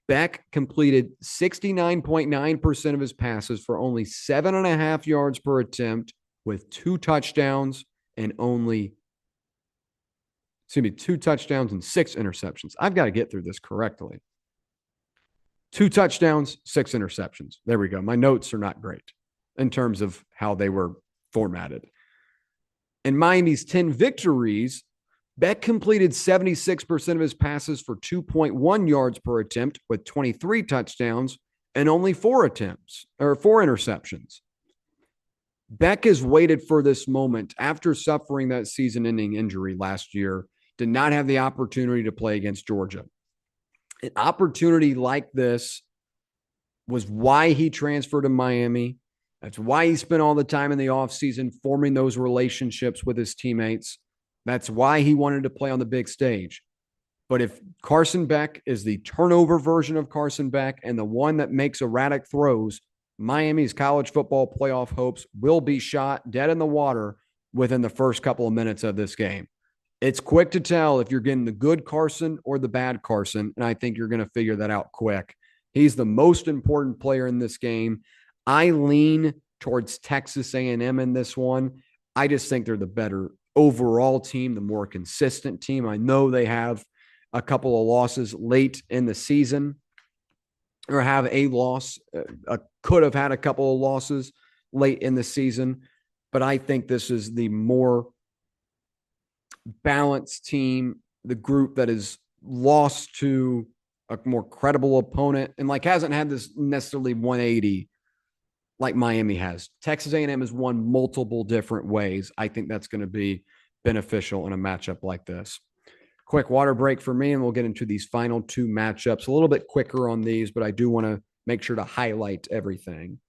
Beck completed 69.9% of his passes for only 7.5 yards per attempt with 2 touchdowns and 2 touchdowns and 6 interceptions. I've got to get through this correctly. 2 touchdowns, 6 interceptions. There we go. My notes are not great in terms of how they were formatted. In Miami's 10 victories, Beck completed 76% of his passes for 2.1 yards per attempt with 23 touchdowns and only 4 interceptions. Beck has waited for this moment after suffering that season-ending injury last year, did not have the opportunity to play against Georgia. An opportunity like this was why he transferred to Miami. That's why he spent all the time in the offseason forming those relationships with his teammates. That's why he wanted to play on the big stage. But if Carson Beck is the turnover version of Carson Beck and the one that makes erratic throws, Miami's college football playoff hopes will be shot dead in the water within the first couple of minutes of this game. It's quick to tell if you're getting the good Carson or the bad Carson, and I think you're going to figure that out quick. He's the most important player in this game. I lean towards Texas A&M in this one. I just think they're the better overall team, the more consistent team. I know they have a couple of losses late in the season, or have a loss, could have had a couple of losses late in the season, but I think this is the more balanced team, the group that is lost to a more credible opponent and hasn't had this necessarily 180 like Miami has. Texas A&M has won multiple different ways. I think that's going to be beneficial in a matchup like this. Quick water break for me, and we'll get into these final 2 matchups a little bit quicker on these, but I do want to make sure to highlight everything.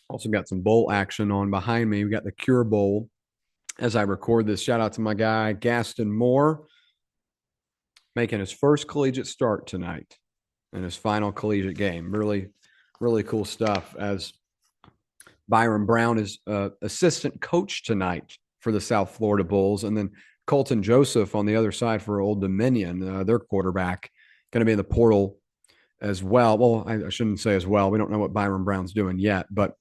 Also got some bowl action on behind me. We got the Cure Bowl as I record this. Shout out to my guy, Gaston Moore, making his first collegiate start tonight in his final collegiate game. Really, really cool stuff, as Byron Brown is assistant coach tonight for the South Florida Bulls. And then Colton Joseph on the other side for Old Dominion, their quarterback, going to be in the portal as well. Well, I shouldn't say as well. We don't know what Byron Brown's doing yet. But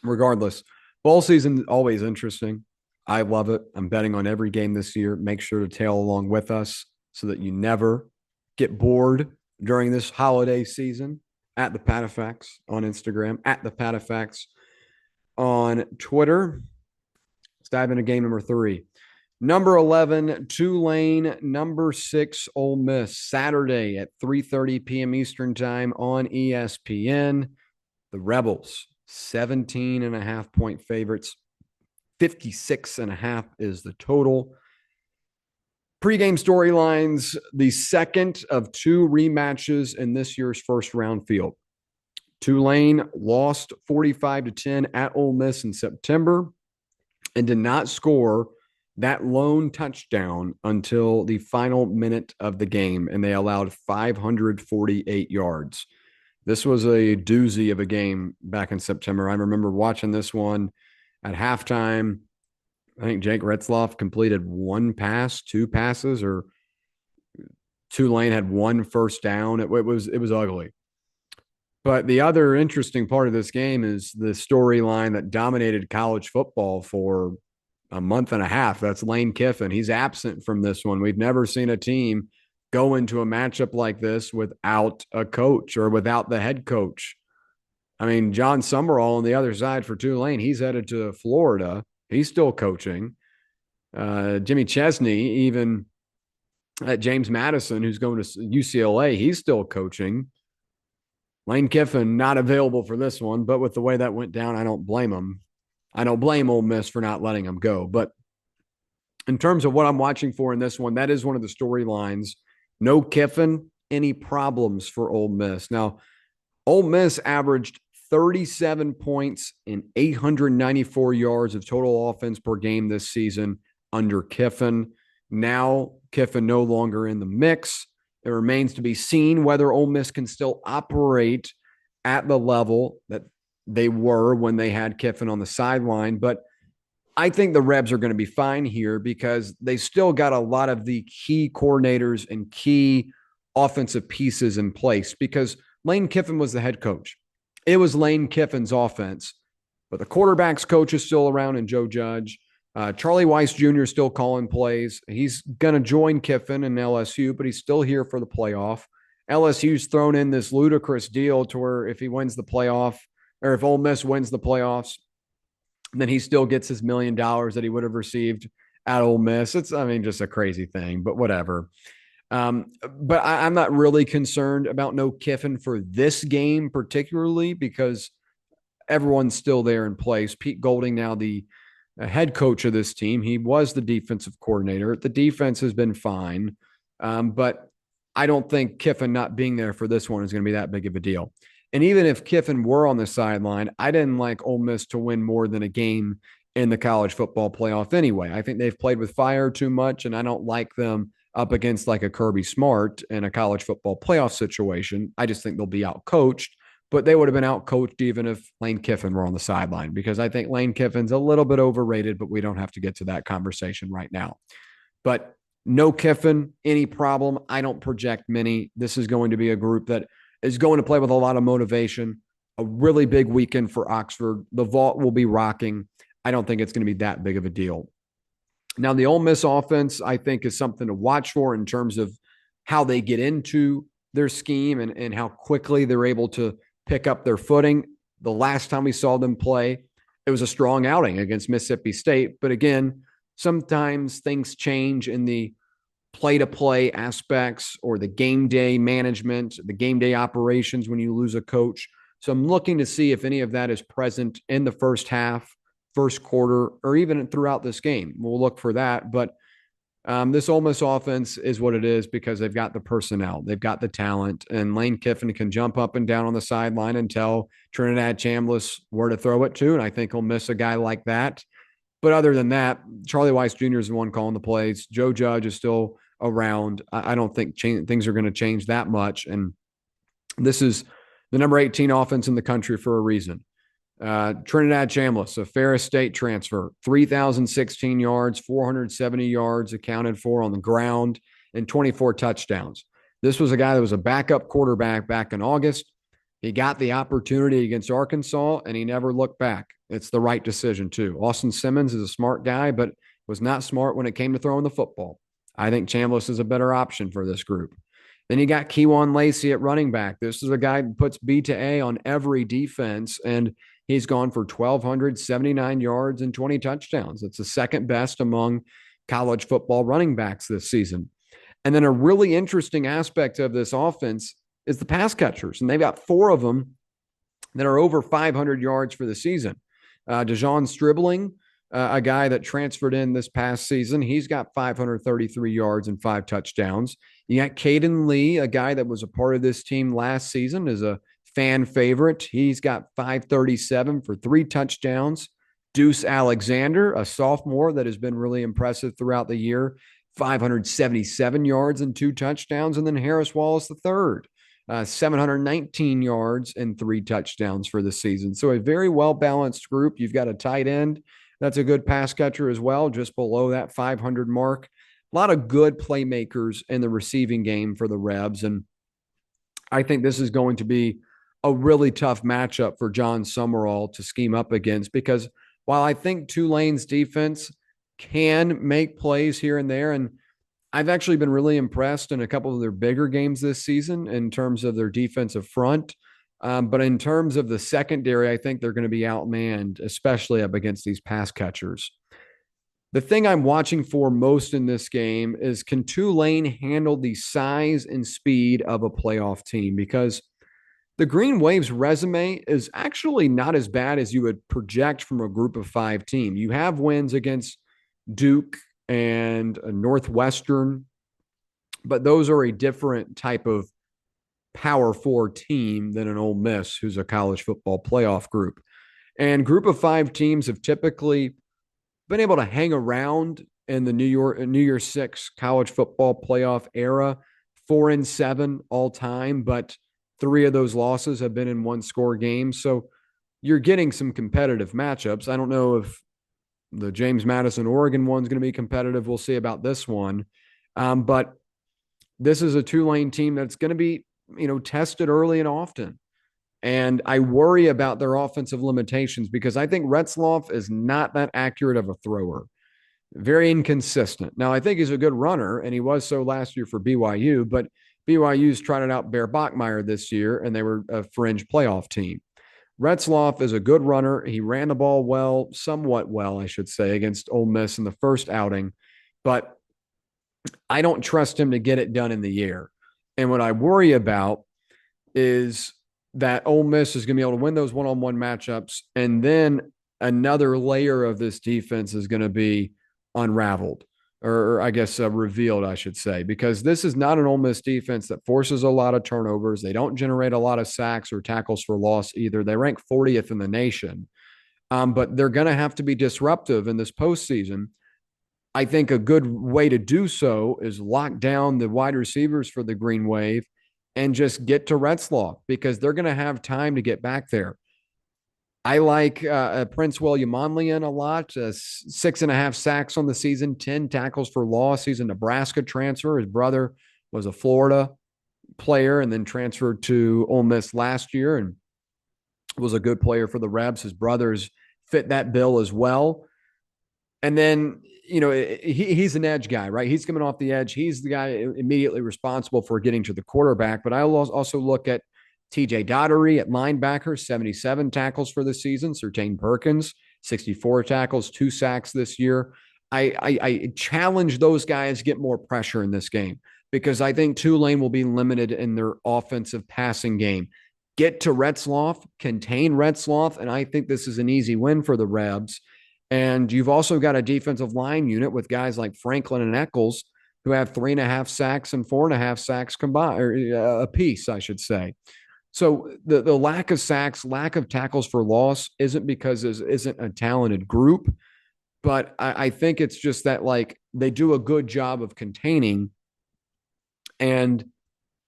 regardless, bowl season is always interesting. I love it. I'm betting on every game this year. Make sure to tail along with us so that you never get bored during this holiday season. At the PatteFacts on Instagram, at the PatteFacts on Twitter. Let's dive into game number 3. Number 11, Tulane. Number 6, Ole Miss. Saturday at 3:30 p.m. Eastern time on ESPN. The Rebels, 17.5-point favorites. 56.5 is the total. Pre-game storylines, the second of 2 rematches in this year's first round field. Tulane lost 45-10 at Ole Miss in September and did not score that lone touchdown until the final minute of the game, and they allowed 548 yards. This was a doozy of a game back in September. I remember watching this one at halftime. I think Jake Retzloff completed 1 pass, 2 passes, or Tulane had 1 first down. It was ugly. But the other interesting part of this game is the storyline that dominated college football for a month and a half. That's Lane Kiffin. He's absent from this one. We've never seen a team go into a matchup like this without a coach or without the head coach. I mean, John Summerall on the other side for Tulane, he's headed to Florida. He's still coaching. Jimmy Chesney, even at James Madison, who's going to UCLA, he's still coaching. Lane Kiffin not available for this one, but with the way that went down, I don't blame him. I don't blame Ole Miss for not letting him go. But in terms of what I'm watching for in this one, that is one of the storylines. No Kiffin, any problems for Ole Miss. Now, Ole Miss averaged 37 points and 894 yards of total offense per game this season under Kiffin. Now, Kiffin no longer in the mix. It remains to be seen whether Ole Miss can still operate at the level that they were when they had Kiffin on the sideline. But I think the Rebs are going to be fine here because they still got a lot of the key coordinators and key offensive pieces in place because Lane Kiffin was the head coach. It was Lane Kiffin's offense, but the quarterback's coach is still around in Joe Judge. Charlie Weiss Jr. is still calling plays. He's going to join Kiffin in LSU, but he's still here for the playoff. LSU's thrown in this ludicrous deal to where if he wins the playoff, or if Ole Miss wins the playoffs, then he still gets his $1 million that he would have received at Ole Miss. It's, I mean, just a crazy thing, but whatever. But I'm not really concerned about no Kiffin for this game, particularly because everyone's still there in place. Pete Golding, now the head coach of this team, he was the defensive coordinator. The defense has been fine, but I don't think Kiffin not being there for this one is going to be that big of a deal. And even if Kiffin were on the sideline, I didn't like Ole Miss to win more than a game in the college football playoff anyway. I think they've played with fire too much, and I don't like them up against like a Kirby Smart in a college football playoff situation. I just think they'll be outcoached, but they would have been outcoached even if Lane Kiffin were on the sideline because I think Lane Kiffin's a little bit overrated, but we don't have to get to that conversation right now. But no Kiffin, any problem? I don't project many. This is going to be a group that is going to play with a lot of motivation, a really big weekend for Oxford. The vault will be rocking. I don't think it's going to be that big of a deal. Now, the Ole Miss offense, I think, is something to watch for in terms of how they get into their scheme and how quickly they're able to pick up their footing. The last time we saw them play, it was a strong outing against Mississippi State. But again, sometimes things change in the play-to-play aspects or the game day management, the game day operations when you lose a coach. So I'm looking to see if any of that is present in the first half, first quarter, or even throughout this game. We'll look for that. But this Ole Miss offense is what it is because they've got the personnel, they've got the talent, and Lane Kiffin can jump up and down on the sideline and tell Trinidad Chambliss where to throw it to. And I think he'll miss a guy like that. But other than that, Charlie Weiss Jr. is the one calling the plays. Joe Judge is still around. I don't think things are going to change that much. And this is the number 18 offense in the country for a reason. Trinidad Chambliss, a Ferris State transfer, 3,016 yards, 470 yards accounted for on the ground, and 24 touchdowns. This was a guy that was a backup quarterback back in August. He got the opportunity against Arkansas, and he never looked back. It's the right decision, too. Austin Simmons is a smart guy, but was not smart when it came to throwing the football. I think Chambliss is a better option for this group. Then you got Kejuan Lacey at running back. This is a guy who puts B to A on every defense, and he's gone for 1,279 yards and 20 touchdowns. It's the second best among college football running backs this season. And then a really interesting aspect of this offense is the pass catchers, and they've got 4 of them that are over 500 yards for the season. Dejon Stribling, a guy that transferred in this past season, he's got 533 yards and 5 touchdowns. You got Caden Lee, a guy that was a part of this team last season, is a fan favorite. He's got 537 for 3 touchdowns. Deuce Alexander, a sophomore that has been really impressive throughout the year, 577 yards and 2 touchdowns. And then Harris Wallace III, 719 yards and 3 touchdowns for the season. So a very well-balanced group. You've got a tight end that's a good pass catcher as well, just below that 500 mark. A lot of good playmakers in the receiving game for the Rebs. And I think this is going to be a really tough matchup for John Summerall to scheme up against, because while I think Tulane's defense can make plays here and there, and I've actually been really impressed in a couple of their bigger games this season in terms of their defensive front. But in terms of the secondary, I think they're going to be outmanned, especially up against these pass catchers. The thing I'm watching for most in this game is, can Tulane handle the size and speed of a playoff team? Because the Green Wave's resume is actually not as bad as you would project from a group of five team. You have wins against Duke and Northwestern, but those are a different type of Power Four team than an Ole Miss, who's a college football playoff group. And group of five teams have typically been able to hang around in the New Year's Six college football playoff era, 4-7 all time, but three of those losses have been in one score games. So you're getting some competitive matchups. I don't know if the James Madison Oregon one's going to be competitive. We'll see about this one. But this is a Tulane team that's going to be, tested early and often. And I worry about their offensive limitations because I think Retzloff is not that accurate of a thrower. Very inconsistent. Now, I think he's a good runner, and he was so last year for BYU, but BYU's trotted out Bear Bachmeier this year, and they were a fringe playoff team. Retzloff is a good runner. He ran the ball well, somewhat well, I should say, against Ole Miss in the first outing, but I don't trust him to get it done in the air. And what I worry about is that Ole Miss is going to be able to win those one-on-one matchups, and then another layer of this defense is going to be unraveled, or I guess revealed, I should say, because this is not an Ole Miss defense that forces a lot of turnovers. They don't generate a lot of sacks or tackles for loss either. They rank 40th in the nation, but they're going to have to be disruptive in this postseason. I think a good way to do so is lock down the wide receivers for the Green Wave and just get to Retzloff because they're going to have time to get back there. I like Prince William Onlein a lot. 6.5 sacks on the season, 10 tackles for loss. He's a Nebraska transfer. His brother was a Florida player and then transferred to Ole Miss last year and was a good player for the Rebs. His brothers fit that bill as well. And then, he's an edge guy, right? He's coming off the edge. He's the guy immediately responsible for getting to the quarterback. But I also look at TJ Dottery at linebacker, 77 tackles for the season. Sertain Perkins, 64 tackles, 2 sacks this year. I challenge those guys to get more pressure in this game because I think Tulane will be limited in their offensive passing game. Get to Retzloff, contain Retzloff, and I think this is an easy win for the Rebs. And you've also got a defensive line unit with guys like Franklin and Eccles who have 3.5 sacks and 4.5 sacks combined, or a piece, I should say. So the lack of sacks, lack of tackles for loss isn't because it isn't a talented group, but I think it's just that they do a good job of containing, and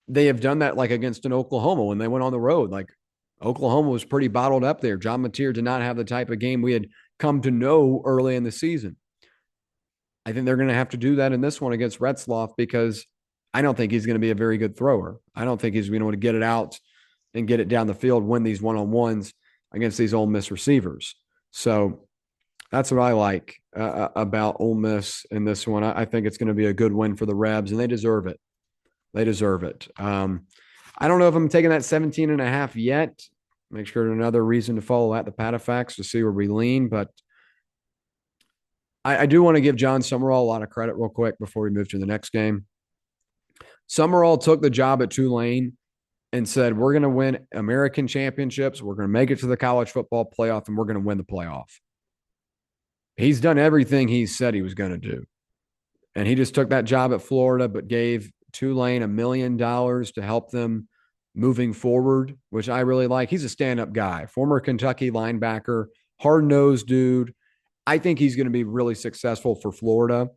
they have done that against an Oklahoma when they went on the road. Oklahoma was pretty bottled up there. John Mateer did not have the type of game we had come to know early in the season. I think they're going to have to do that in this one against Retzloff because I don't think he's going to be a very good thrower. I don't think he's going to be able to get it out and get it down the field, win these one-on-ones against these Ole Miss receivers. So that's what I like about Ole Miss in this one. I think it's going to be a good win for the Rebs, and they deserve it. They deserve it. I don't know if I'm taking that 17.5 yet. Make sure another reason to follow at the PatteFacts to see where we lean. But I do want to give John Summerall a lot of credit real quick before we move to the next game. Summerall took the job at Tulane and said, we're going to win American championships. We're going to make it to the college football playoff, and we're going to win the playoff. He's done everything he said he was going to do. And he just took that job at Florida, but gave Tulane $1 million to help them moving forward, which I really like. He's a stand-up guy, former Kentucky linebacker, hard-nosed dude. I think he's going to be really successful for Florida.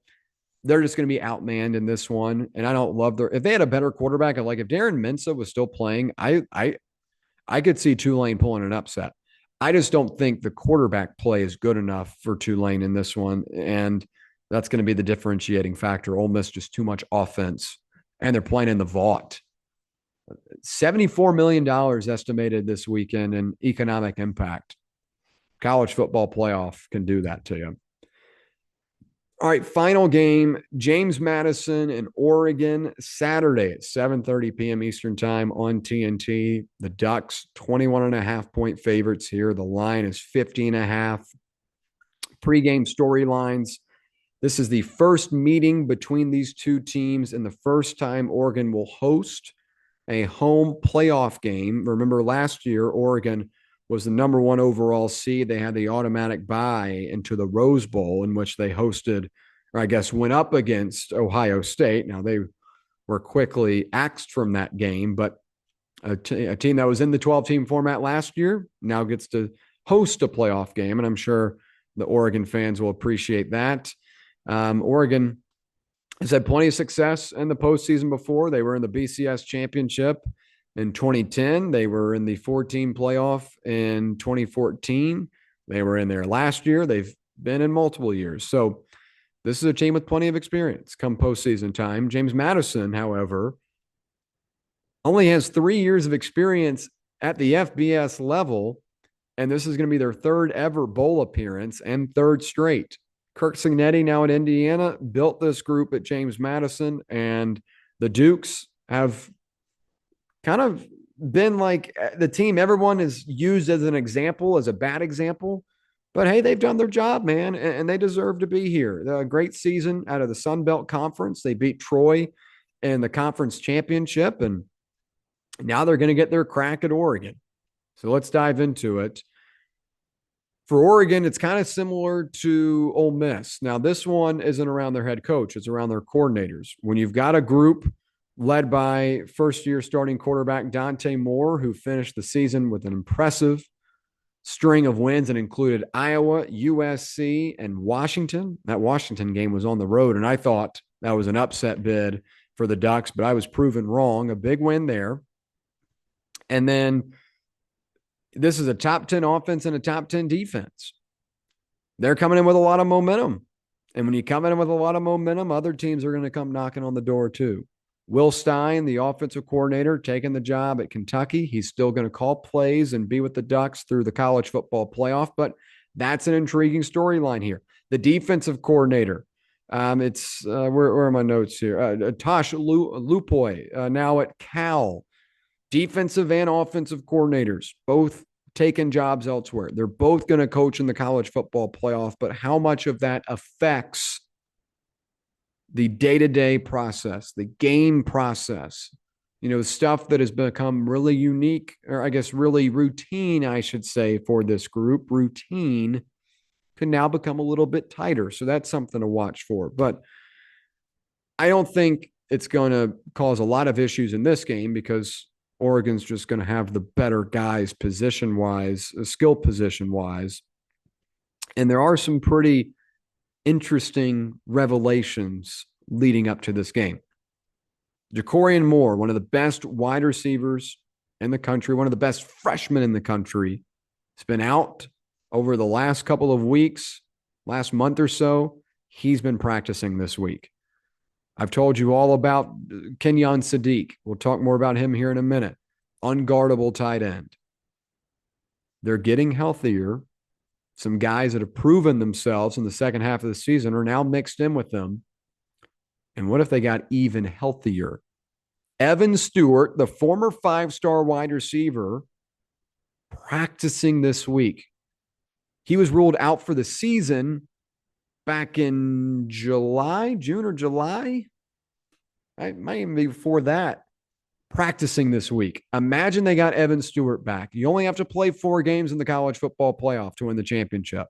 They're just going to be outmanned in this one, and I don't love if they had a better quarterback. If Darren Mensah was still playing, I could see Tulane pulling an upset. I just don't think the quarterback play is good enough for Tulane in this one, and that's going to be the differentiating factor. Ole Miss just too much offense, and they're playing in the vault. $74 million estimated this weekend in economic impact. College football playoff can do that to you. All right, final game, James Madison and Oregon, Saturday at 7:30 p.m. Eastern time on TNT. The Ducks, 21.5 point favorites here. The line is 50.5. Pre-game storylines. This is the first meeting between these two teams and the first time Oregon will host a home playoff game. Remember last year, Oregon was the number one overall seed. They had the automatic bye into the Rose Bowl, in which they hosted, or I guess went up against Ohio State. Now they were quickly axed from that game, but a team that was in the 12-team format last year now gets to host a playoff game, and I'm sure the Oregon fans will appreciate that. Oregon has had plenty of success in the postseason before. They were in the BCS championship in 2010. They were in the 14 playoff in 2014. They were in there last year. They've been in multiple years. So this is a team with plenty of experience come postseason time. James Madison, however, only has 3 years of experience at the FBS level, and this is going to be their third ever bowl appearance and third straight. Kirk Cignetti, now at Indiana, built this group at James Madison, and the Dukes have kind of been like the team everyone is used as an example, as a bad example. But hey, they've done their job, man, and they deserve to be here. A great season out of the Sun Belt Conference. They beat Troy in the conference championship, and now they're going to get their crack at Oregon. So let's dive into it. For Oregon, it's kind of similar to Ole Miss. Now, this one isn't around their head coach, it's around their coordinators. When you've got a group led by first-year starting quarterback Dante Moore, who finished the season with an impressive string of wins and included Iowa, USC, and Washington. That Washington game was on the road, and I thought that was an upset bid for the Ducks, but I was proven wrong. A big win there. And then this is a top 10 offense and a top 10 defense. They're coming in with a lot of momentum. And when you come in with a lot of momentum, other teams are going to come knocking on the door too. Will Stein, the offensive coordinator, taking the job at Kentucky. He's still going to call plays and be with the Ducks through the college football playoff, but that's an intriguing storyline here. The defensive coordinator, where are my notes here? Tosh Lupoy, now at Cal. Defensive and offensive coordinators, both taking jobs elsewhere. They're both going to coach in the college football playoff, but how much of that affects the day-to-day process, the game process, stuff that has become really unique, or I guess really routine, I should say, for this group. Routine can now become a little bit tighter. So that's something to watch for. But I don't think it's going to cause a lot of issues in this game because Oregon's just going to have the better guys position-wise, skill position-wise. And there are some pretty interesting revelations leading up to this game. Jacorian Moore, one of the best wide receivers in the country, one of the best freshmen in the country, has been out over the last couple of weeks, last month or so. He's been practicing this week. I've told you all about Kenyon Sadiq. We'll talk more about him here in a minute. Unguardable tight end. They're getting healthier. Some guys that have proven themselves in the second half of the season are now mixed in with them. And what if they got even healthier? Evan Stewart, the former 5-star wide receiver, practicing this week. He was ruled out for the season back in June or July. It might even be before that. Practicing this week. Imagine they got Evan Stewart back. You only have to play 4 games in the college football playoff to win the championship.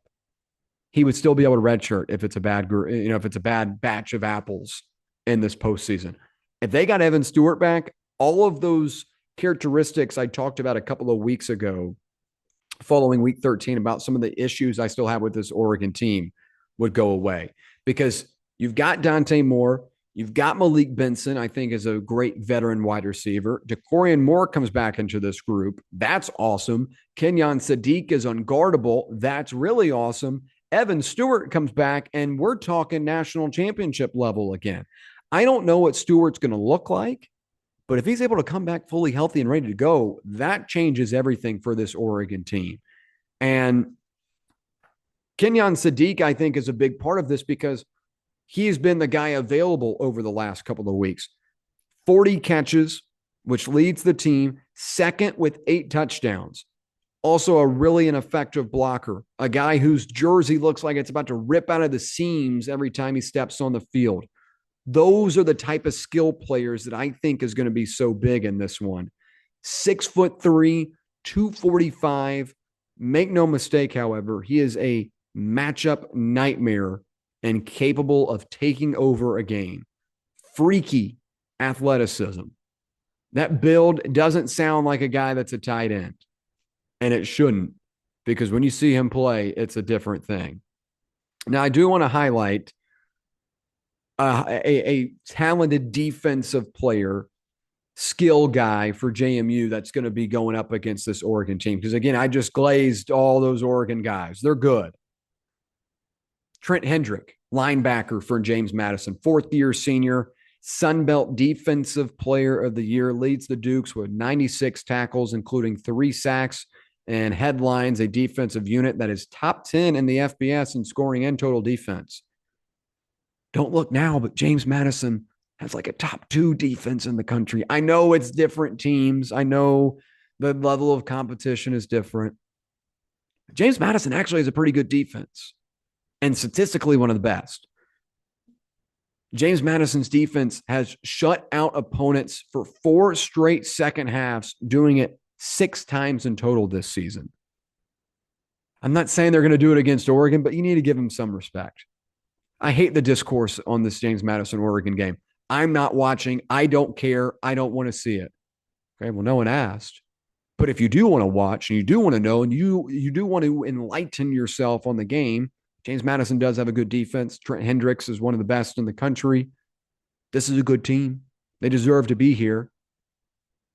He would still be able to redshirt if it's a bad, if it's a bad batch of apples in this postseason. If they got Evan Stewart back, all of those characteristics I talked about a couple of weeks ago, following week 13, about some of the issues I still have with this Oregon team would go away because you've got Dante Moore. You've got Malik Benson, I think, is a great veteran wide receiver. Jacorian Moore comes back into this group. That's awesome. Kenyon Sadiq is unguardable. That's really awesome. Evan Stewart comes back, and we're talking national championship level again. I don't know what Stewart's going to look like, but if he's able to come back fully healthy and ready to go, that changes everything for this Oregon team. And Kenyon Sadiq, I think, is a big part of this because He has been the guy available over the last couple of weeks. 40 catches, which leads the team, second with 8 touchdowns. Also a really an effective blocker, a guy whose jersey looks like it's about to rip out of the seams every time he steps on the field. Those are the type of skill players that I think is going to be so big in this one. 6'3", 245. Make no mistake, however, he is a matchup nightmare and capable of taking over a game. Freaky athleticism. That build doesn't sound like a guy that's a tight end, and it shouldn't, because when you see him play, it's a different thing. Now, I do want to highlight a talented defensive player, skill guy for JMU that's going to be going up against this Oregon team. Because again, I just glazed all those Oregon guys. They're good. Trent Hendrick, linebacker for James Madison, 4th-year senior, Sunbelt Defensive Player of the Year, leads the Dukes with 96 tackles, including 3 sacks, and headlines a defensive unit that is top 10 in the FBS in scoring and total defense. Don't look now, but James Madison has like a top 2 defense in the country. I know it's different teams. I know the level of competition is different. James Madison actually has a pretty good defense and statistically one of the best. James Madison's defense has shut out opponents for 4 straight second halves, doing it 6 times in total this season. I'm not saying they're going to do it against Oregon, but you need to give them some respect. I hate the discourse on this James Madison Oregon game. I'm not watching. I don't care. I don't want to see it. Okay, well, no one asked. But if you do want to watch and you do want to know and you do want to enlighten yourself on the game, James Madison does have a good defense. Trent Hendricks is one of the best in the country. This is a good team. They deserve to be here.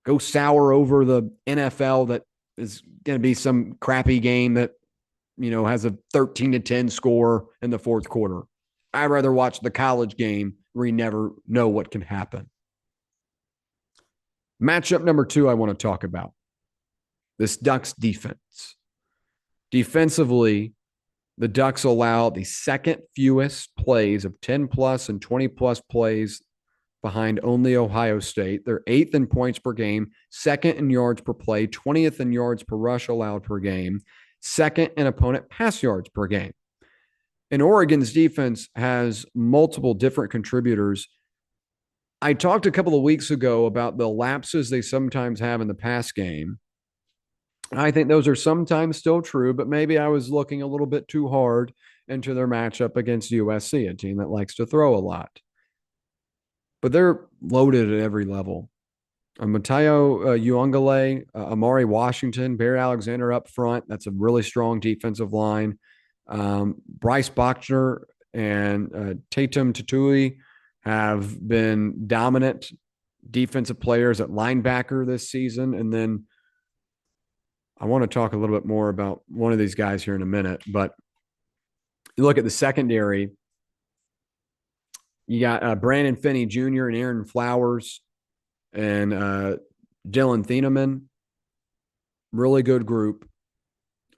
Go sour over the NFL that is going to be some crappy game that, has a 13-10 score in the 4th quarter. I'd rather watch the college game where you never know what can happen. Matchup number 2 I want to talk about. This Ducks defense. Defensively, the Ducks allow the second fewest plays of 10-plus and 20-plus plays behind only Ohio State. They're 8th in points per game, 2nd in yards per play, 20th in yards per rush allowed per game, 2nd in opponent pass yards per game. And Oregon's defense has multiple different contributors. I talked a couple of weeks ago about the lapses they sometimes have in the pass game. I think those are sometimes still true, but maybe I was looking a little bit too hard into their matchup against USC, a team that likes to throw a lot. But they're loaded at every level. Matayo Uungale, Amari Washington, Barrett Alexander up front. That's a really strong defensive line. Bryce Bachner and Tatum Tutui have been dominant defensive players at linebacker this season. And then I want to talk a little bit more about one of these guys here in a minute, but you look at the secondary, you got Brandon Finney Jr. and Aaron Flowers and Dylan Thieneman. Really good group.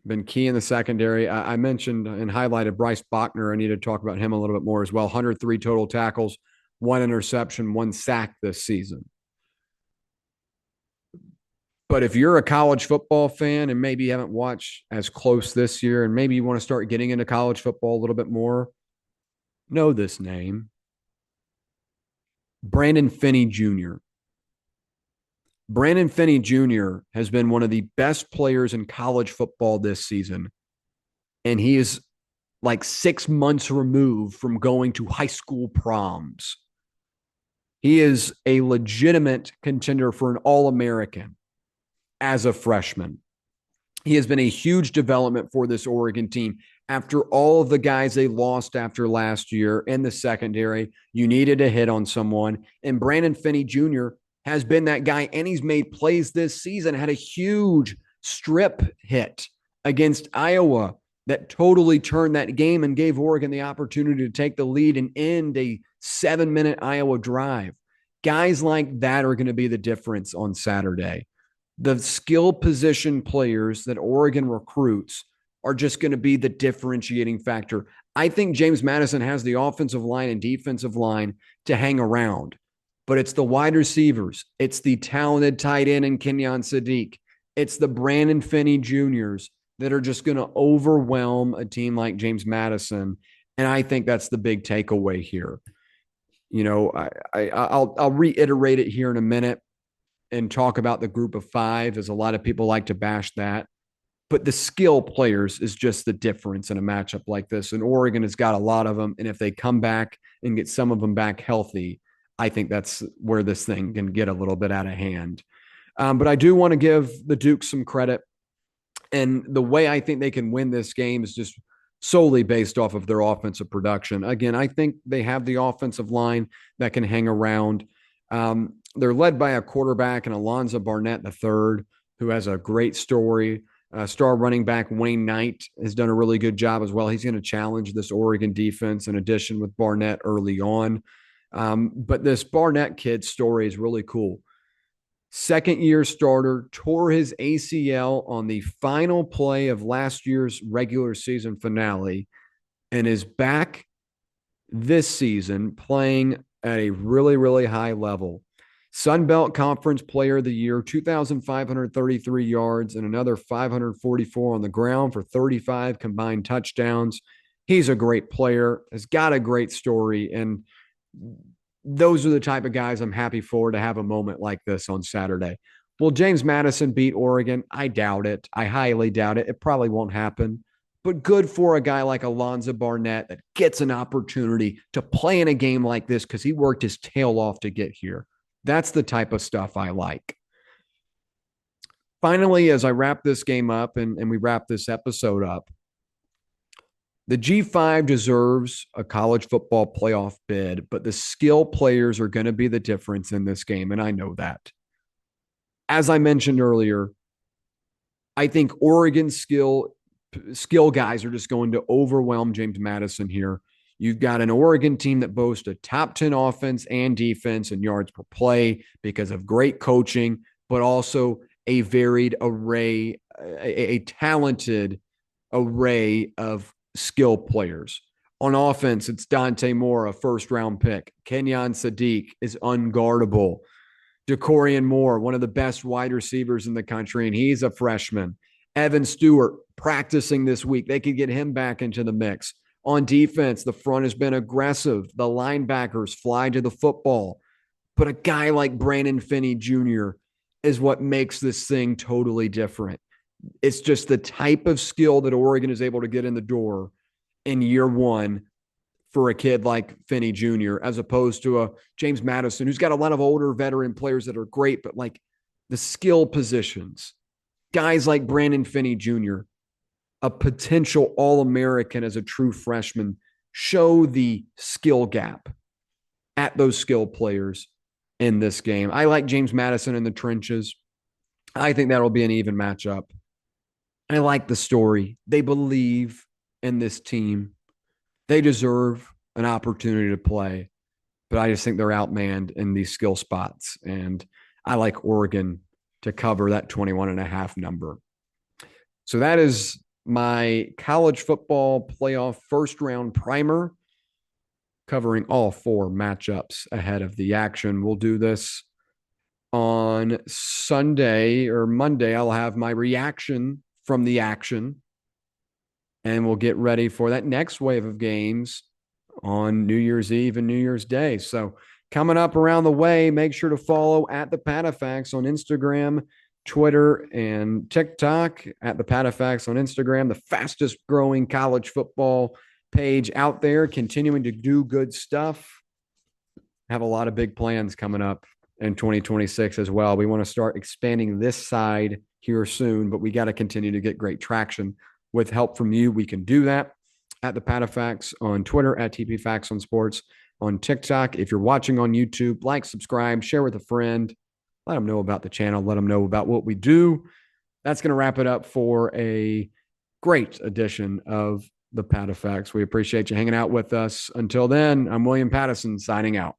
Been key in the secondary. I mentioned and highlighted Bryce Bachner. I need to talk about him a little bit more as well. 103 total tackles, 1 interception, 1 sack this season. But if you're a college football fan and maybe you haven't watched as close this year and maybe you want to start getting into college football a little bit more, know this name. Brandon Finney Jr. Brandon Finney Jr. has been one of the best players in college football this season. And he is like 6 months removed from going to high school proms. He is a legitimate contender for an All-American as a freshman. He has been a huge development for this Oregon team. After all of the guys they lost after last year in the secondary, you needed to hit on someone. And Brandon Finney Jr. has been that guy, and he's made plays this season, had a huge strip hit against Iowa that totally turned that game and gave Oregon the opportunity to take the lead and end a 7-minute Iowa drive. Guys like that are going to be the difference on Saturday. The skill position players that Oregon recruits are just going to be the differentiating factor. I think James Madison has the offensive line and defensive line to hang around, but it's the wide receivers. It's the talented tight end in Kenyon Sadiq. It's the Brandon Finney Juniors that are just going to overwhelm a team like James Madison. And I think that's the big takeaway here. I'll reiterate it here in a minute and talk about the group of five, as a lot of people like to bash that. But the skill players is just the difference in a matchup like this. And Oregon has got a lot of them. And if they come back and get some of them back healthy, I think that's where this thing can get a little bit out of hand. But I do want to give the Dukes some credit. And the way I think they can win this game is just solely based off of their offensive production. Again, I think they have the offensive line that can hang around. They're led by a quarterback and Alonzo Barnett III, who has a great story. Star running back Wayne Knight has done a really good job as well. He's going to challenge this Oregon defense in addition with Barnett early on. But this Barnett kid story is really cool. Second-year starter, tore his ACL on the final play of last year's regular season finale, and is back this season playing at a really, really high level. Sun Belt Conference Player of the Year, 2,533 yards and another 544 on the ground for 35 combined touchdowns. He's a great player, has got a great story, and those are the type of guys I'm happy for to have a moment like this on Saturday. Will James Madison beat Oregon? I doubt it. I highly doubt it. It probably won't happen. But good for a guy like Alonzo Barnett that gets an opportunity to play in a game like this because he worked his tail off to get here. That's the type of stuff I like. Finally, as I wrap this game up and we wrap this episode up, the G5 deserves a college football playoff bid, but the skill players are going to be the difference in this game, and I know that. As I mentioned earlier, I think Oregon's skill guys are just going to overwhelm James Madison here. You've got an Oregon team that boasts a top 10 offense and defense in yards per play because of great coaching, but also a varied array, a talented array of skill players. On offense, it's Dante Moore, a first-round pick. Kenyon Sadiq is unguardable. DeCorian Moore, one of the best wide receivers in the country, and he's a freshman. Evan Stewart practicing this week. They could get him back into the mix. On defense, the front has been aggressive. The linebackers fly to the football. But a guy like Brandon Finney Jr. is what makes this thing totally different. It's just the type of skill that Oregon is able to get in the door in year one for a kid like Finney Jr., as opposed to a James Madison, who's got a lot of older veteran players that are great, but like the skill positions, guys like Brandon Finney Jr., a potential All-American as a true freshman, show the skill gap at those skill players in this game. I like James Madison in the trenches. I think that'll be an even matchup. I like the story. They believe in this team. They deserve an opportunity to play, but I just think they're outmanned in these skill spots. And I like Oregon to cover that 21.5 number. So that is my college football playoff first round primer, covering all four matchups ahead of the action. We'll do this on Sunday or Monday. I'll have my reaction from the action, and we'll get ready for that next wave of games on New Year's Eve and New Year's Day. So coming up around the way, make sure to follow at the PatteFacts on Instagram, Twitter, and TikTok. At the PatteFacts on Instagram, the fastest growing college football page out there, continuing to do good stuff. Have a lot of big plans coming up in 2026 as well. We want to start expanding this side here soon, but we got to continue to get great traction. With help from you, we can do that. At the PatteFacts on Twitter, at TPFacts on Sports on TikTok. If you're watching on YouTube, like, subscribe, share with a friend. Let them know about the channel. Let them know about what we do. That's going to wrap it up for a great edition of the PatteFacts. We appreciate you hanging out with us. Until then, I'm William Patteson signing out.